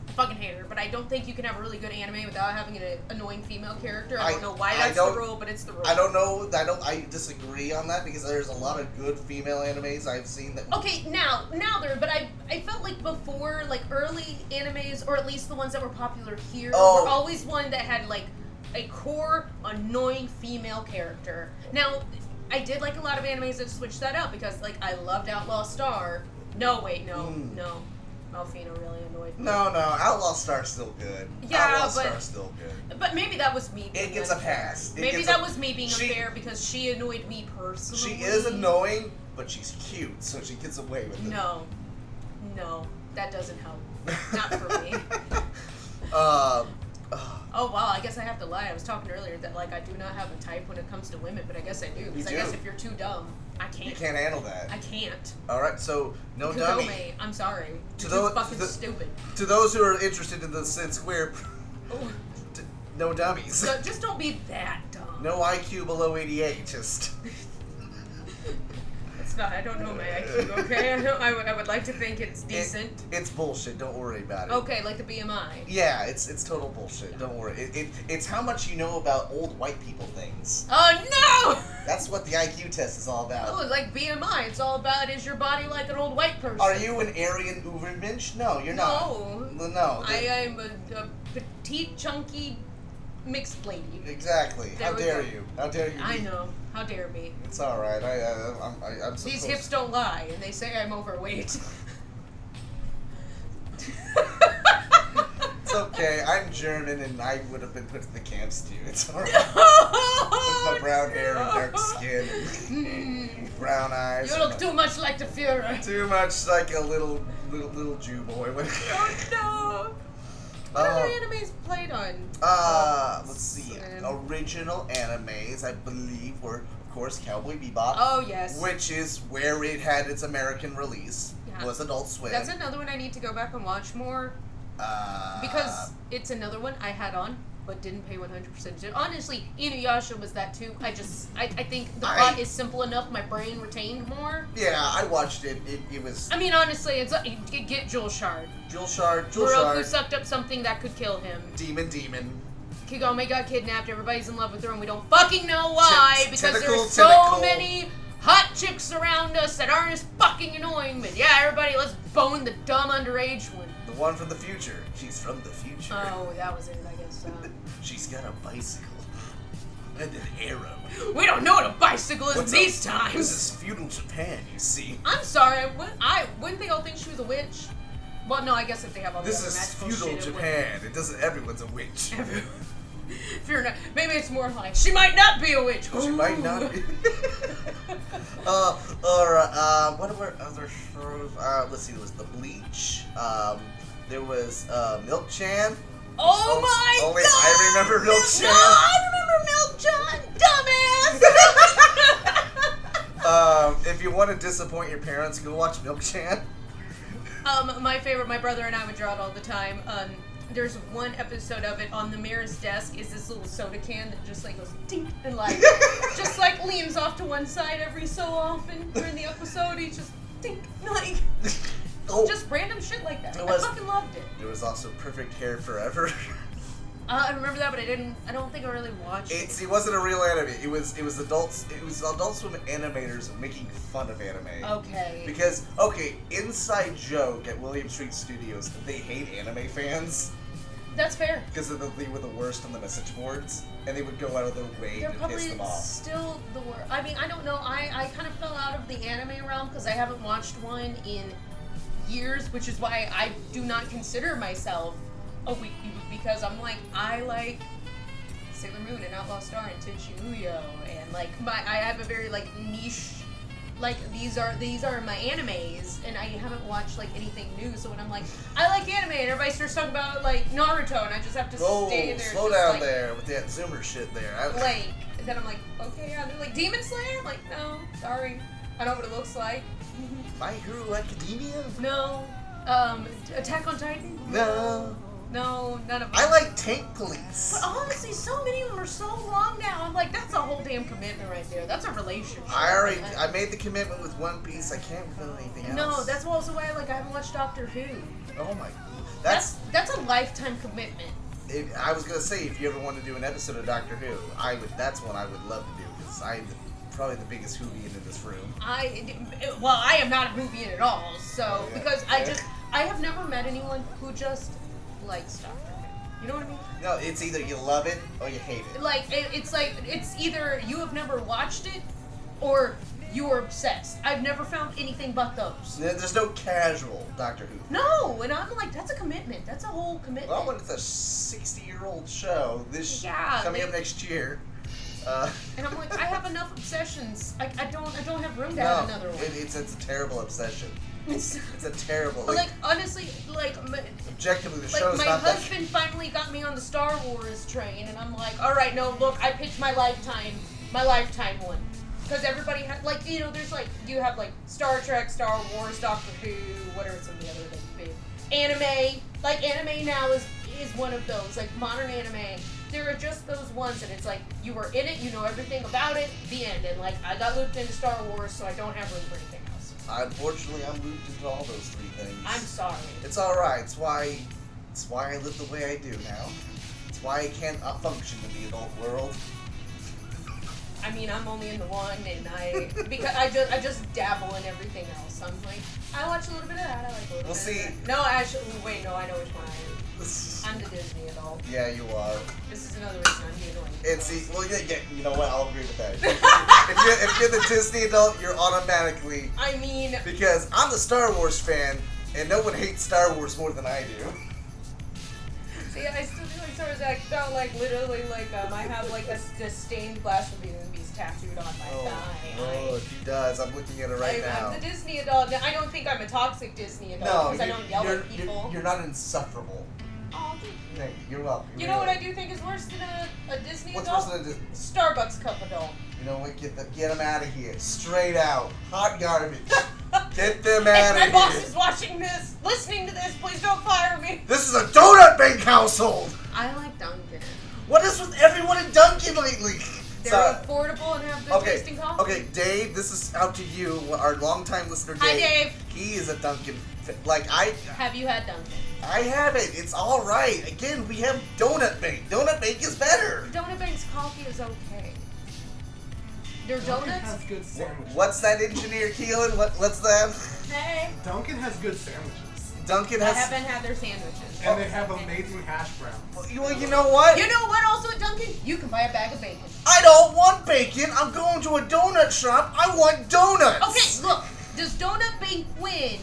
I fucking hate her, but I don't think you can have a really good anime without having an annoying female character. I don't know why that's the rule, but it's the rule. I don't know. I disagree on that because there's a lot of good female animes I've seen that. Okay, now there, but I felt like before, like early animes, or at least the ones that were popular here, were always one that had like a core annoying female character. Now, I did like a lot of animes that switched that up because like I loved Outlaw Star. No, wait, no. Malfina really annoyed me. No, Outlaw Star's still good. Yeah, Outlaw but Star's still good. But maybe that was me. It gets a pass. Maybe that was me being unfair because she annoyed me personally. She is annoying, but she's cute, so she gets away with it. No, that doesn't help. Not for me. Oh wow, I guess I have to lie. I was talking earlier that like I do not have a type when it comes to women, but I guess I do. Because I guess if you're too dumb, I can't. You can't handle that. I can't. Alright, so no Kagome, dummy. I'm sorry. To You're those, fucking stupid. To those who are interested in the Sid², no dummies. So just don't be that dumb. No IQ below 88, just... It's not, I don't know my IQ, okay? I would like to think it's decent. It's bullshit, don't worry about it. Okay, like the BMI. Yeah, it's total bullshit, don't worry. It's how much you know about old white people things. Oh no! That's what the IQ test is all about. Oh, like BMI, it's all about is your body like an old white person? Are you an Aryan Ubermensch? No, you're not. No. I am a petite, chunky, mixed lady. Exactly. How dare you? How dare you? I know. How dare me? It's all right. I'm so These close. hips don't lie, and they say I'm overweight. It's okay. I'm German, and I would have been put in the camps too. It's all right. With my brown hair and dark skin, and brown eyes. You look too much like the Führer. Too much like a little Jew boy. Oh no. What other animes played on? Let's see. Original animes, I believe, were of course Cowboy Bebop. Oh yes. Which is where it had its American release. Yeah. Was Adult Swim. That's another one I need to go back and watch more. Because it's another one I had on, but didn't pay 100%. Honestly, Inuyasha was that too. I think the plot is simple enough. My brain retained more. Yeah, I watched it. It was. I mean, honestly, it's get Jewel Shard. Jewel Shard. Moroku sucked up something that could kill him. Demon. Kagome got kidnapped. Everybody's in love with her, and we don't fucking know why because there's so tentacle. many hot chicks around us that aren't as fucking annoying. But yeah, everybody, let's bone the dumb underage one. The one from the future. She's from the future. Oh, that was it, I guess. She's got a bicycle and an arrow. We don't know what a bicycle is these times. This is feudal Japan, you see. I'm sorry. Wouldn't they all think she was a witch? Well, no, I guess if they have all this the is magical feudal shit, Japan. It doesn't. Everyone's a witch. If you're not, maybe it's more like she might not be a witch. She might not be. What were other shows? Let's see. There was The Bleach. There was Milk-chan. Oh my god! Wait, I remember Milk-chan. No, I remember Milk-chan. Dumbass. If you want to disappoint your parents, go watch Milk-chan. My favorite, my brother and I would draw it all the time. there's one episode of it on the mayor's desk is this little soda can that just like goes ding and like just like leans off to one side every so often during the episode. He just ding like just random shit like that. I fucking loved it. There was also Perfect Hair Forever. I remember that, but I don't think I really watched it. It wasn't a real anime. It was adults. It was Adult Swim animators making fun of anime. Okay. Because inside joke at William Street Studios, they hate anime fans. That's fair. Because they were the worst on the message boards, and they would go out of their way They're to piss them probably off. still the worst. I mean, I don't know. I kind of fell out of the anime realm because I haven't watched one in years, which is why I do not consider myself a weekly, because I'm like, I like Sailor Moon and Outlaw Star and Tenchi Muyo, and like I have a very like niche, like these are my animes, and I haven't watched like anything new. So when I'm like, I like anime, and everybody starts talking about like Naruto, and I just have to stay there. Slow just, down like, there with that Zoomer shit there. And then I'm like, okay, yeah. They're like Demon Slayer. I'm like, no, sorry, I know what it looks like. My Hero Academia? No. Attack on Titan? No. No, none of them. I like Tank Police. But honestly, so many of them are so long now. I'm like, that's a whole damn commitment right there. That's a relationship. I made the commitment with One Piece. I can't feel anything else. No, that's also why I haven't watched Doctor Who. Oh my. That's a lifetime commitment. I was gonna say, if you ever want to do an episode of Doctor Who, that's one I would love to do, because I'm probably the biggest Whovian in this room. I am not a Whovian at all. So because I have never met anyone who just likes Doctor Who. You know what I mean? No, it's either you love it or you hate it. It's either you have never watched it or you're obsessed. I've never found anything but those. There's no casual Doctor Who. No, and I'm like, that's a commitment. That's a whole commitment. Well, when it's a 60-year-old show, coming up next year. And I'm like, I have enough obsessions. I don't have room to have another one. It's a terrible obsession. It's a terrible. Like honestly, objectively, the show's my not that. husband finally got me on the Star Wars train, and I'm like, all right, no, look, I pitched my lifetime one, because everybody had there's you have Star Trek, Star Wars, Doctor Who, what are some of the other big anime? Anime now is one of those modern anime. There are just those ones that it's you were in it, you know everything about it, the end, and I got looped into Star Wars, so I don't have room for anything else. Unfortunately, I'm looped into all those three things. I'm sorry. It's alright. It's why I live the way I do now. It's why I can't function in the adult world. I mean, I'm only in the one, and because I just dabble in everything else. I'm like, I watch a little bit of that. I like a little bit of that. No, actually, wait, no, I know which one I am. I'm the Disney adult. Yeah, you are. This is another reason I'm being annoying. And see, well, yeah, you know what? I'll agree with that. if you're the Disney adult, you're automatically. I mean. Because I'm the Star Wars fan, and no one hates Star Wars more than I do. See, I still do Star Wars. I felt literally I have a stained glass of the movies tattooed on my thigh. Oh, she does. I'm looking at it right now. I'm the Disney adult. I don't think I'm a toxic Disney adult because I don't yell at people. You're not insufferable. Oh, thank you. Hey, you're welcome. You know what I do think is worse than a Disney adult? What's worse than a Starbucks cup adult. You know what? Get them out of here. Straight out. Hot garbage. Get them out of here. If my boss is watching this, listening to this, please don't fire me. This is a donut bank household. I like Dunkin'. What is with everyone in Dunkin' lately? They're affordable and have good tasting coffee. Okay, Dave, this is out to you, our longtime listener, Dave. Hi, Dave. He is a Dunkin'. Have you had Dunkin'? I haven't. It's all right. Again, we have Donut Bank. Donut Bank is better. Donut Bank's coffee is okay. Their Dunkin' donuts. has good sandwiches. What's that, Engineer Keelan? What's that? Hey. Dunkin' has good sandwiches. Dunkin' has. I haven't had their sandwiches. And they have amazing hash browns. Well, you know what? You know what? Also at Dunkin', you can buy a bag of bacon. I don't want bacon. I'm going to a donut shop. I want donuts. Okay, look. Does Donut Bank win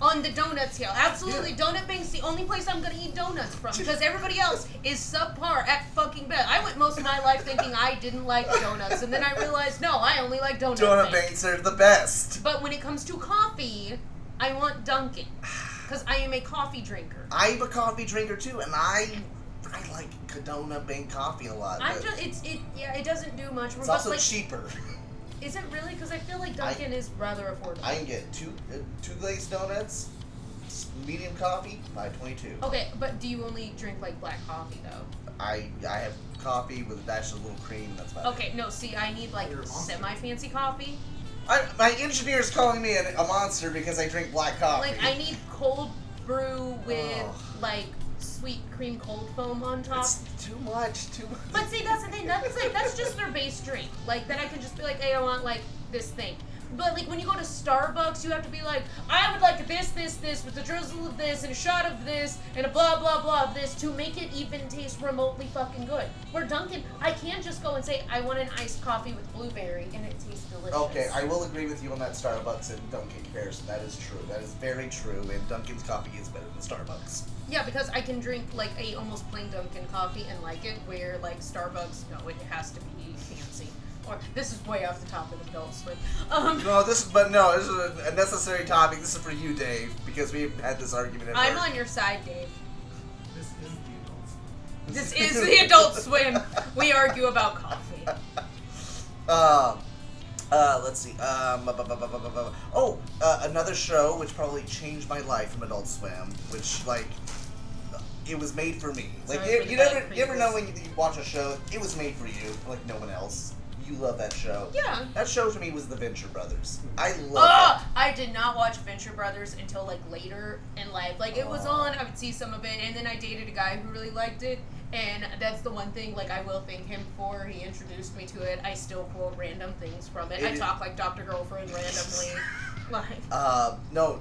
on the donut scale? Absolutely. Yeah. Donut Bank's the only place I'm gonna eat donuts from because everybody else is subpar at fucking best. I went most of my life thinking I didn't like donuts, and then I realized no, I only like Donut Banks are the best. But when it comes to coffee, I want Dunkin'. Because I am a coffee drinker. I'm a coffee drinker too, and I like Donut Bank coffee a lot. It doesn't do much. It's also cheaper. Is it really? Because I feel like Dunkin' is rather affordable. I can get two glazed donuts, medium coffee, $5.22. Okay, but do you only drink like black coffee though? I have coffee with a dash of a little cream. That's about Okay, no, see, I need like You're a monster. semi-fancy coffee. My engineer's calling me a monster because I drink black coffee. Like, I need cold brew with Oh. like sweet cream cold foam on top. It's too much. But see, that's the thing. That's just their base drink. Like, then I can just be like, hey, I want like this thing. But like when you go to Starbucks, you have to be like, I would like this with a drizzle of this and a shot of this and a blah blah blah of this to make it even taste remotely fucking good. Where Dunkin', I can't just go and say I want an iced coffee with blueberry and it tastes delicious. Okay, I will agree with you on that Starbucks and Dunkin' comparison. That is true. That is very true. And Dunkin's coffee is better than Starbucks. Yeah, because I can drink like a almost plain Dunkin' coffee and like it, where like Starbucks, no, it has to be fancy. Or this is way off the topic of Adult Swim. This is a necessary topic. This is for you, Dave, because we've had this argument. At I'm work. on your side, Dave. This is the adults. This is the Adult Swim. We argue about coffee. Let's see. Another show which probably changed my life from Adult Swim, which like it was made for me. Like Sorry for you the never bad you ever know previous. when you watch a show, it was made for you, like no one else. You love that show. Yeah. That show to me was The Venture Brothers. I love Oh, it. I did not watch Venture Brothers until like later in life. Like it was on, I would see some of it, and then I dated a guy who really liked it, and that's the one thing like I will thank him for. He introduced me to it. I still quote random things from it. I talk like Dr. Girlfriend randomly. Like No,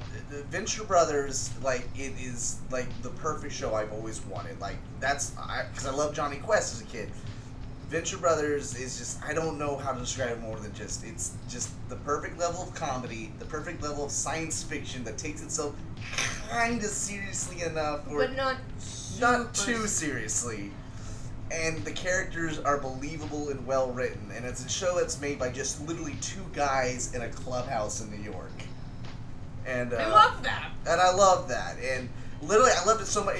Venture Brothers, like, it is, like, the perfect show I've always wanted. Like, because I love Johnny Quest as a kid. Venture Brothers is just, I don't know how to describe it more than it's just the perfect level of comedy, the perfect level of science fiction that takes itself kind of seriously enough, but not too seriously. And the characters are believable and well written, and it's a show that's made by just literally two guys in a clubhouse in New York. And I love that. And I love that. And literally, I loved it so much.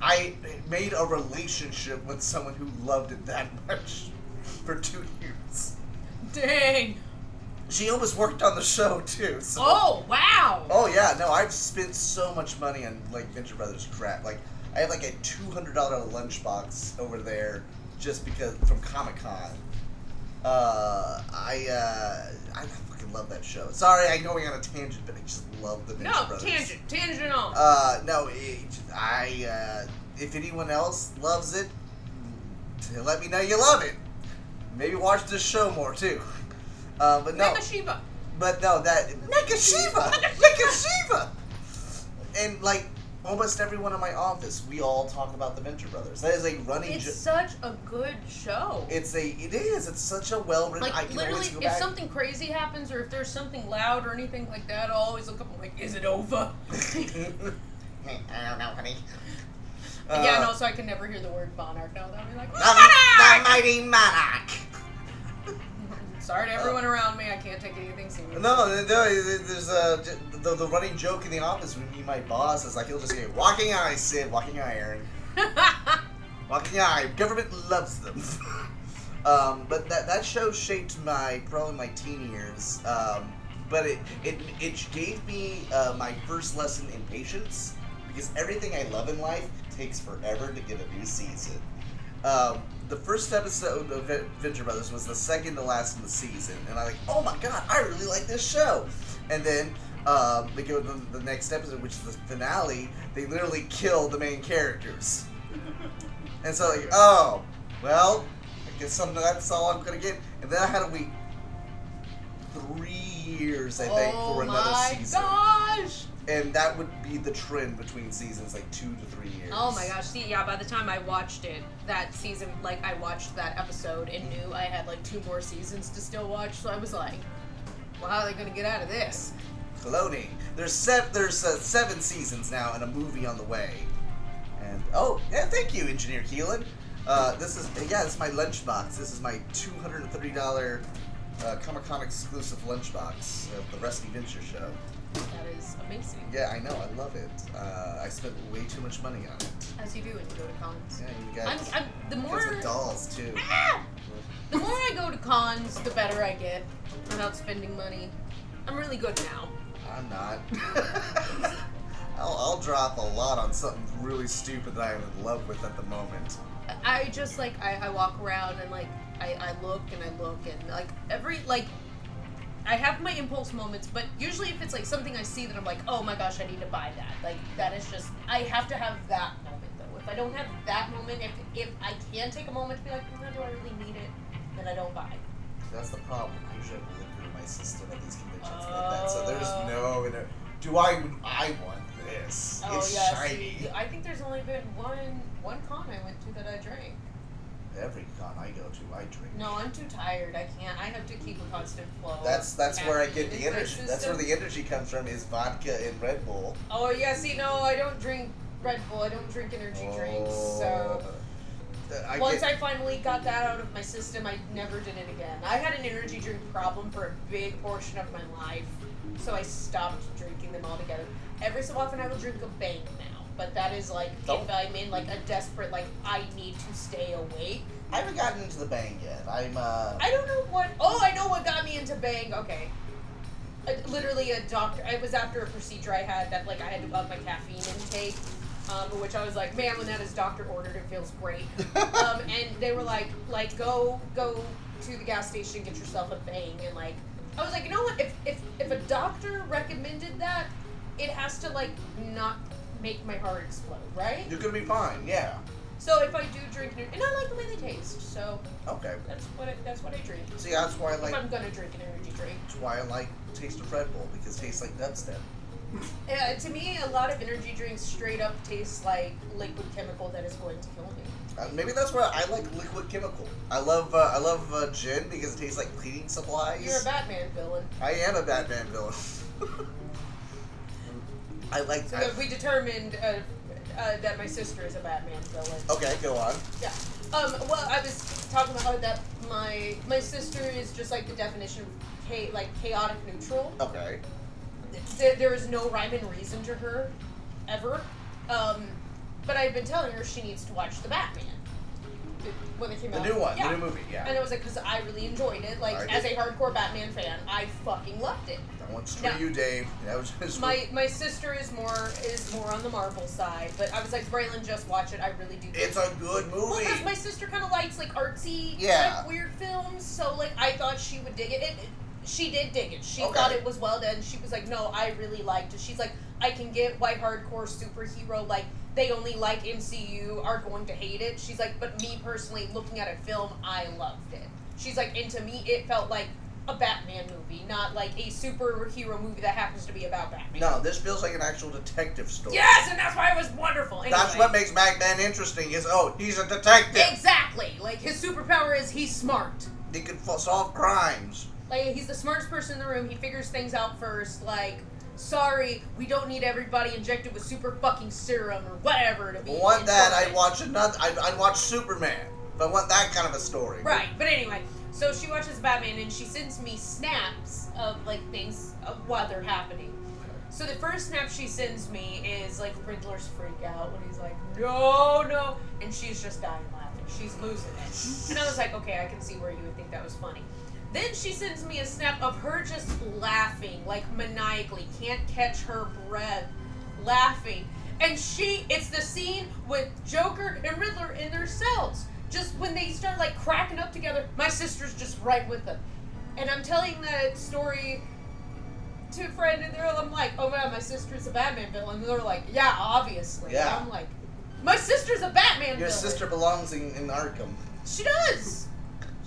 I made a relationship with someone who loved it that much for 2 years. Dang. She almost worked on the show too. So. Oh wow. Oh yeah, no, I've spent so much money on like Venture Brothers crap. Like I have like a $200 lunchbox over there just because from Comic-Con. I fucking love that show. Sorry, I'm going on a tangent, but I just love the Venture No, Brothers. tangent on. No, if anyone else loves it, let me know you love it. Maybe watch this show more too. But no. Nakashiba. But no, that Nakashiba. And like almost everyone in my office, we all talk about the Venture Brothers. That is a running. It's such a good show. It is. It's such a well written. Like I can literally, always go if back. something crazy happens or if there's something loud or anything like that, I'll always look up and like, is it over? I don't know, honey. Yeah, no, so I can never hear the word monarch now. I'll be like, The monarch! mighty monarch. Sorry to everyone around me, I can't take anything seriously. No, there's the running joke in the office when me and my boss is like, he'll just say, walking eye, Sid, walking eye, Aaron. Walking eye, government loves them. But that show shaped probably my teen years. But it gave me my first lesson in patience, because everything I love in life takes forever to get a new season. The first episode of Venture Brothers was the second to last in the season, and I'm like, oh my god, I really like this show. And then they go to the next episode, which is the finale. They literally kill the main characters, and so like, oh, well, I guess that's all I'm gonna get. And then I had to wait 3 years, I think, for another season. Oh my gosh! And that would be the trend between seasons, like 2 to 3 years. Oh my gosh, see, yeah, by the time I watched it, that season, like, I watched that episode and knew I had, like, 2 more seasons to still watch, so I was like, well, how are they gonna get out of this? Cloning. There's 7 seasons now and a movie on the way. And, oh, yeah, thank you, Engineer Keelan. This is my lunchbox. This is my $230 Comic-Con exclusive lunchbox of the Rusty Venture Show. That is amazing. Yeah, I know. I love it. I spent way too much money on it. As you do when you go to cons. Yeah, you guys. The more... Because of dolls, too. The more I go to cons, the better I get without spending money. I'm really good now. I'm not. I'll drop a lot on something really stupid that I'm in love with at the moment. I just like I walk around and like I look and like every like I have my impulse moments, but usually if it's like something I see that I'm like, oh my gosh, I need to buy that. Like that is just I have to have that moment though. If I don't have that moment, if I can take a moment to be like, oh, do I really need it? Then I don't buy. That's the problem. I usually have to look through my system at these conventions like that. So there's no. Do I want this? Oh It's yeah, shiny. see, I think there's only been one con I went to that I drank. Every con I go to, I drink. No, I'm too tired. I can't. I have to keep a constant flow. That's where I get caffeine the in my energy. That's where system. the energy comes from. Is vodka and Red Bull. Oh yeah, see, no, I don't drink Red Bull. I don't drink energy drinks. So once I finally got that out of my system, I never did it again. I had an energy drink problem for a big portion of my life, so I stopped drinking them altogether. Every so often, I will drink a Bang now, but that is like if I'm in like a desperate like I need to stay awake. I haven't gotten into the Bang yet. I don't know what. Oh, I know what got me into Bang. Okay. Literally a doctor. It was after a procedure I had that like I had to up my caffeine intake, which I was like, man, when that is doctor ordered, it feels great. And they were like go to the gas station, get yourself a Bang, and like I was like, you know what? If a doctor recommended that, it has to like not make my heart explode, right? You're gonna be fine. Yeah. So if I do drink, and I like the way they taste, so Okay. that's what I drink. See, that's why I like. If I'm gonna drink an energy drink. That's why I like taste of Red Bull because it tastes like dubstep. To me, a lot of energy drinks straight up taste like liquid chemical that is going to kill me. Maybe that's why I like liquid chemical. I love gin because it tastes like cleaning supplies. You're a Batman villain. I am a Batman villain. I like. So we determined that my sister is a Batman villain. Okay, go on. Yeah. Well, I was talking about how that my sister is just like the definition of chaotic neutral. Okay. There is no rhyme and reason to her, ever. But I've been telling her she needs to watch the Batman when it came out. The new one, Yeah. the new movie, yeah. And I was like, because I really enjoyed it. Like, as a hardcore Batman fan, I fucking loved it. That one's for Now, you, Dave. That was just my sister is more on the Marvel side, but I was like, Braylon, just watch it. I really do. It's a good movie. Well, because my sister kind of likes like artsy, Yeah. like weird films, so like I thought she would dig it. She did dig it. She Okay. thought it was well done. She was like, no, I really liked it. She's like, I can get why hardcore superhero, like, they only like MCU are going to hate it. She's like, but me personally, looking at a film, I loved it. She's like, and to me, it felt like a Batman movie, not like a superhero movie that happens to be about Batman. No, this feels like an actual detective story. Yes, and that's why it was wonderful. Anyway. That's what makes Batman interesting is, he's a detective. Exactly. Like, his superpower is he's smart. He can solve crimes. Like, he's the smartest person in the room. He figures things out first. Like, sorry, we don't need everybody injected with super fucking serum or whatever to be. If I want that, important. I'd watch another. I'd watch Superman. If I want that kind of a story. Right, but anyway, so she watches Batman and she sends me snaps of like things while they're happening. So the first snap she sends me is like Riddler's freak out when he's like, no, and she's just dying laughing. She's losing it. And I was like, okay, I can see where you would think that was funny. Then she sends me a snap of her just laughing, like maniacally, can't catch her breath, laughing. And it's the scene with Joker and Riddler in their cells. Just when they start like cracking up together, my sister's just right with them. And I'm telling that story to a friend, and I'm like, oh man, my sister's a Batman villain. And they're like, yeah, obviously. Yeah. And I'm like, my sister's a Batman villain. Your sister belongs in Arkham. She does.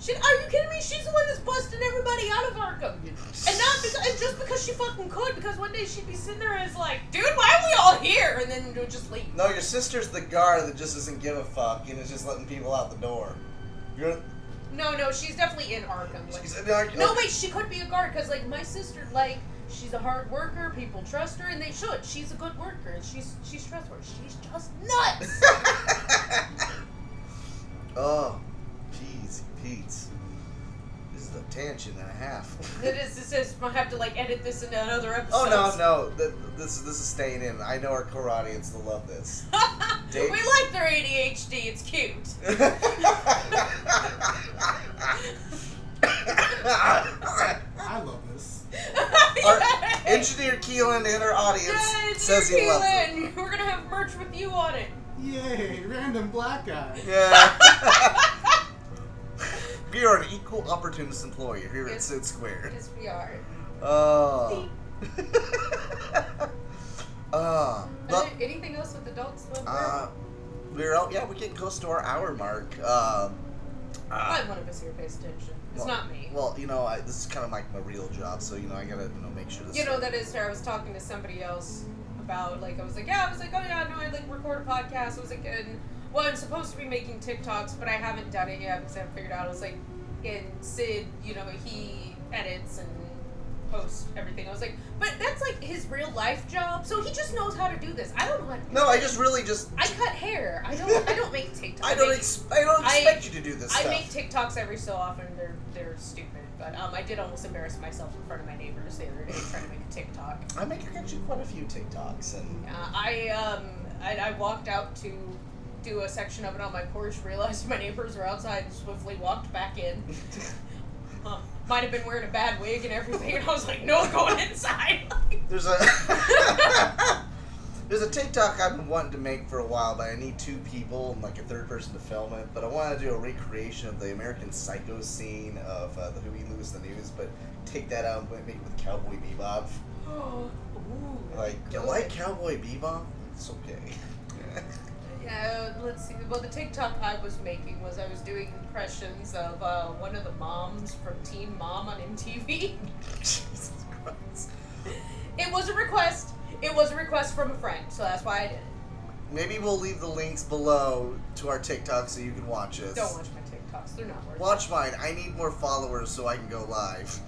Are you kidding me? She's the one that's busting everybody out of Arkham. And just because she fucking could, because one day she'd be sitting there and it's like, dude, why are we all here? And then we'll just leave. No, your sister's the guard that just doesn't give a fuck and is just letting people out the door. No, she's definitely in Arkham. Like, She's in Arkham. no, wait, she could be a guard, because, like, my sister, like, she's a hard worker, people trust her, and they should. She's a good worker, and she's trustworthy. She's just nuts! Oh, jeez, Pete. This is a tangent and a half. This is, I have to, like, edit this into another episode. Oh, no. This is staying in. I know our core audience will love this. We like their ADHD, it's cute. I love this. Engineer Keelan in our audience Yeah, says he loves it. Keelan. We're gonna have merch with you on it. Yay, random black guy. Yeah. We are an equal opportunist employer here at Sid². Yes, we are. Oh. Anything else with Adult Swim? We're out. Yeah, we're getting close to our hour mark. Probably one of us here pays attention. It's not me. Well, this is kind of like my real job, so I gotta make sure this. That is fair. I was talking to somebody else about oh yeah, no, I record a podcast. I was like, I'm supposed to be making TikToks, but I haven't done it yet because I haven't figured out. I was like, and Sid, he edits and posts everything. I was like, but that's like his real life job, so he just knows how to do this. I don't know how to do I this. just I cut hair. I don't make TikToks. I don't expect you to do this I stuff. make TikToks every so often. They're stupid, but I did almost embarrass myself in front of my neighbors the other day trying to make a TikTok. I make actually quite a few TikToks, and I walked out to do a section of it on my porch, realized my neighbors were outside, and swiftly walked back in. Might have been wearing a bad wig and everything, and I was like, no, going inside. There's a TikTok I've been wanting to make for a while, but I need 2 people and like a third person to film it. But I want to do a recreation of the American Psycho scene of the Huey Lewis the News, but take that out and make it with Cowboy Bebop. Ooh, You like Cowboy Bebop? It's okay. Yeah, let's see. Well, the TikTok I was making was I was doing impressions of one of the moms from Teen Mom on MTV. Jesus Christ. It was a request. It was a request from a friend, so that's why I did it. Maybe we'll leave the links below to our TikTok so you can watch us. Don't watch my TikToks. They're not worth it. Watch mine. I need more followers so I can go live.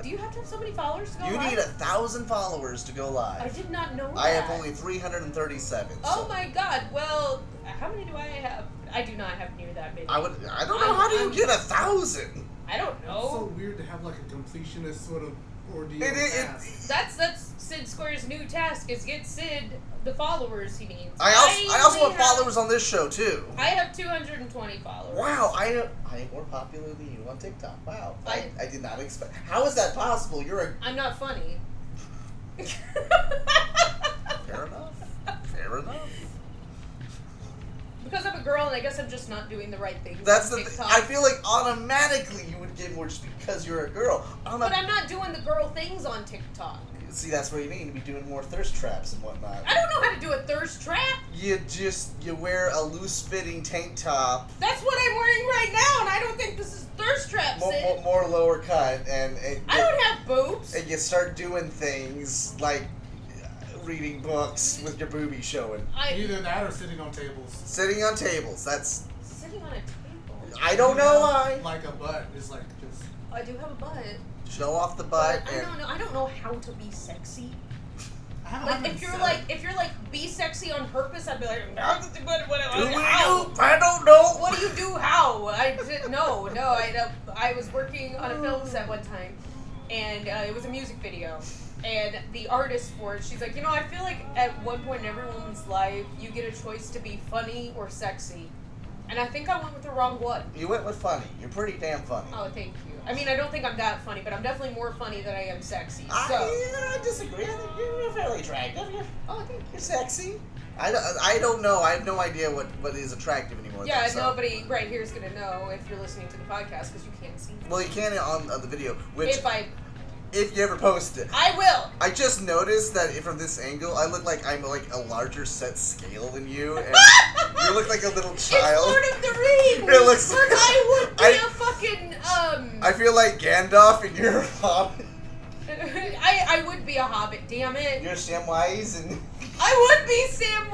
Do you have to have so many followers to go You live? need 1,000 followers to go live. I did not know that. I have only 337. Oh so my god. Well, how many do I have? I do not have near that many. I don't know. How do you get 1,000? I don't It's know. so weird to have like a completionist sort of ordeal. task. That's Sid²'s new task is get Sid the followers he needs. I also only want followers on this show too. I have 220 followers. Wow, I am more popular than you on TikTok. Wow, I did not expect. How is that possible? I'm not funny. Fair enough. Fair enough. Because I'm a girl, and I guess I'm just not doing the right things. That's on the. TikTok. I feel like automatically you would get more just because you're a girl. But I'm not doing the girl things on TikTok. See, that's what you need to be doing more thirst traps and whatnot. I don't know how to do a thirst trap. You wear a loose fitting tank top. That's what I'm wearing right now, and I don't think this is thirst trap, Sid. More lower cut, and I don't have boobs. And you start doing things like reading books with your boobies showing. Either that or sitting on tables. Sitting on tables. That's. Sitting on a table. I don't know why. Like a butt is like just. I do have a butt. Show off the butt. But I don't know how to be sexy. I don't Like have if you're any like be sexy on purpose, I'd be like, Do we how? do? I don't know. What do you do? How? No. I was working on a film set one time, and it was a music video. And the artist for it, she's like, I feel like at one point in everyone's life, you get a choice to be funny or sexy. And I think I went with the wrong one. You went with funny. You're pretty damn funny. Oh, thank you. I mean, I don't think I'm that funny, but I'm definitely more funny than I am sexy. So. I disagree. I think you're fairly attractive. Oh, thank you. You're sexy. I don't know. I have no idea what is attractive anymore. Yeah, though, so. nobody right here is going to know if you're listening to the podcast because you can't see me. Well, you can on the video, which If you ever post it. I will. I just noticed that from this angle, I look like I'm like a larger set scale than you, and you look like a little child. It's Lord of the Rings. It looks. Look, I would be a fucking I feel like Gandalf and you're a hobbit. I would be a hobbit. Damn it. You're Samwise and. I would be Sam.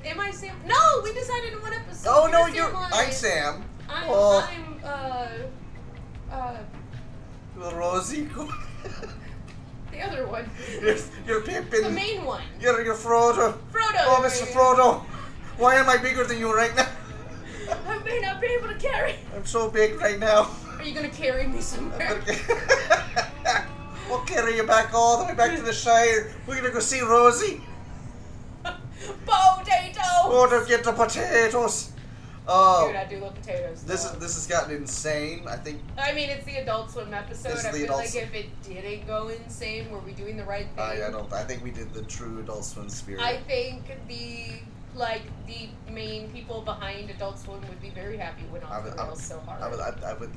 Am I Sam? No, we decided in one episode. Oh no, Samwise. I'm Sam. I'm Rosie. the other one. You're Pippin. The main one. You're Frodo. Frodo. Oh, Mr. Frodo. Why am I bigger than you right now? I may not be able to carry. I'm so big right now. Are you gonna carry me somewhere? We'll carry you back all the way back to the Shire. We're gonna go see Rosie. Potatoes. Go to get the potatoes. Oh, Dude, I do love potatoes. this has gotten insane. I think. I mean, it's the Adult Swim episode. This is I the feel Adult like Swim. if it didn't go insane, were we doing the right thing? I don't. I think we did the true Adult Swim spirit. I think the main people behind Adult Swim would be very happy when off the rails so hard. I would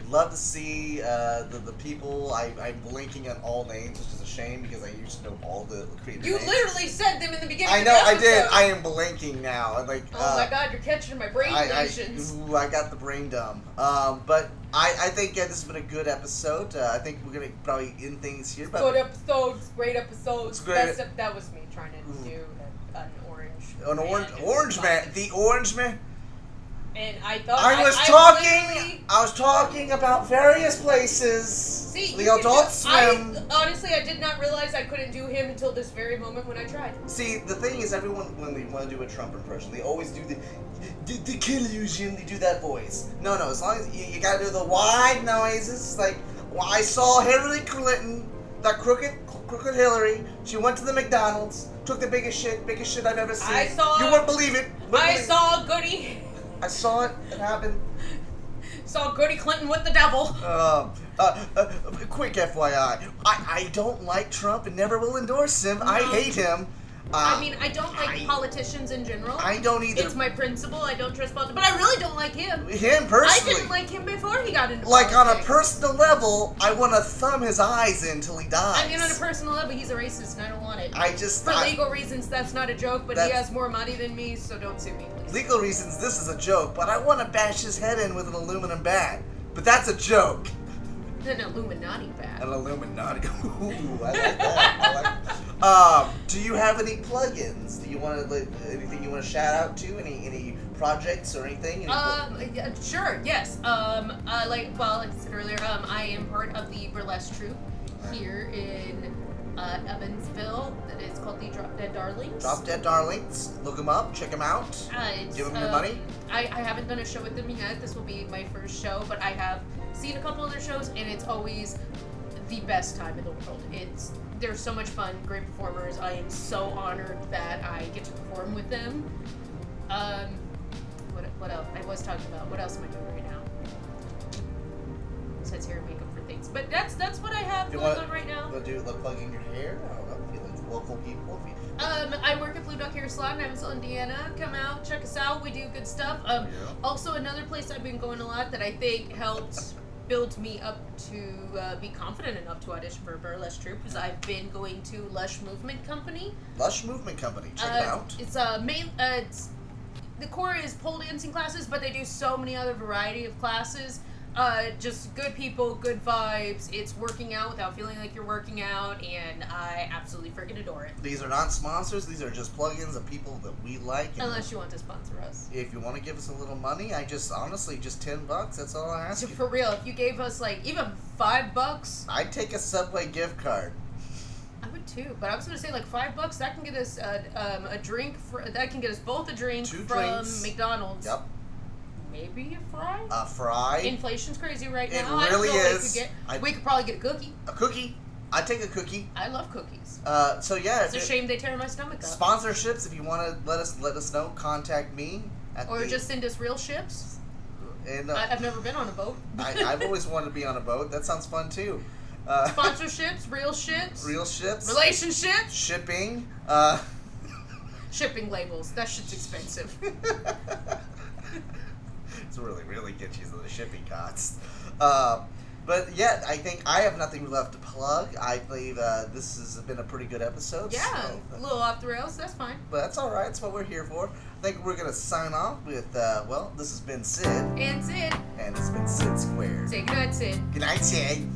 love to see the people. I'm blanking on all names, which is a shame because I used to know all the creative You names. literally said them in the beginning. I of know, the I did. episode. I am blanking now. And like, Oh my god, you're catching my brain lesions. I got the brain dumb. But I think this has been a good episode. I think we're gonna probably end things here. But Good episodes, great episodes. It's great. That was me trying to do an orange. orange man, the orange man. And I thought I was talking about various places. See, the you can Adult do- Swim. Honestly, I did not realize I couldn't do him until this very moment when I tried. See, the thing is, everyone when they want to do a Trump impression, they always do the collusion. They do that voice. No, as long as you gotta do the wide noises. Like, well, I saw Hillary Clinton, that crooked Hillary. She went to the McDonald's, took the biggest shit I've ever seen. I saw- You wouldn't believe it. Saw Goody. I saw it. It happened. Saw Goody Clinton with the devil. Quick FYI, I don't like Trump and never will endorse him. I hate him. I mean, I don't like politicians in general. I don't either. It's my principle. I don't trust politics, but I really don't like him. Him I personally. didn't like him before he got into Like on a politics. personal level, I want to thumb his eyes in till he dies. I mean, on a personal level, he's a racist, and I don't want it. For I- legal reasons, that's not a joke, but he That's- has more money than me, so don't sue me, please. Legal reasons, this is a joke, but I want to bash his head in with an aluminum bat. But that's a joke. An Illuminati bat. An Illuminati. Ooh, I like that. Do you have any plugins? Do you want to anything you want to shout out to? Any projects or anything? Yeah, sure, yes. Like I said earlier, I am part of the burlesque troupe here in Evansville. That is called the Drop Dead Darlings. Drop Dead Darlings. Look them up. Check them out. Give them your money. I haven't done a show with them yet. This will be my first show, but I have seen a couple of their shows, and it's always the best time in the world. They're so much fun, great performers. I am so honored that I get to perform with them. What else? I was talking about. What else am I doing right now? Besides hair and makeup for things, but that's what I have going on right now. Want to do plugging your hair? I don't know. If you like local people. I work at Blue Duck Hair Salon in Evansville, Indiana. Come out, check us out. We do good stuff. Also, another place I've been going a lot that I think helped build me up to be confident enough to audition for a burlesque troupe is I've been going to Lush Movement Company. Lush Movement Company. Check it out. It's the core is pole dancing classes, but they do so many other variety of classes. Just good people, good vibes. It's working out without feeling like you're working out, and I absolutely freaking adore it. These are not sponsors. These are just plugins of people that we like. And Unless you want to sponsor us. if you want to give us a little money, honestly, just $10. That's all I ask So you. for real, if you gave us like even $5, I'd take a Subway gift card. I would too. But I was gonna say like $5 that can get us a drink. That can get us both a drink Two from drinks. McDonald's. Yep. Maybe a fry. A fry. Inflation's crazy right It now. I really don't know is. We could probably get a cookie. A cookie. I'd take a cookie. I love cookies. So yeah. It's a shame they tear my stomach up. Sponsorships. If you want to let us know, contact me. Or just send us real ships. And I've never been on a boat. I've always wanted to be on a boat. That sounds fun too. Sponsorships, real ships, Real ships. relationships, Shipping. shipping labels. That shit's expensive. It's really get you the shipping costs. But yeah, I think I have nothing left to plug. I believe this has been a pretty good episode. Yeah, so, a little off the rails. That's fine. but that's all right. That's what we're here for. I think we're gonna sign off with this has been Sid, And Sid. and it's been Sid². Say goodnight, Sid. Good night, Sid.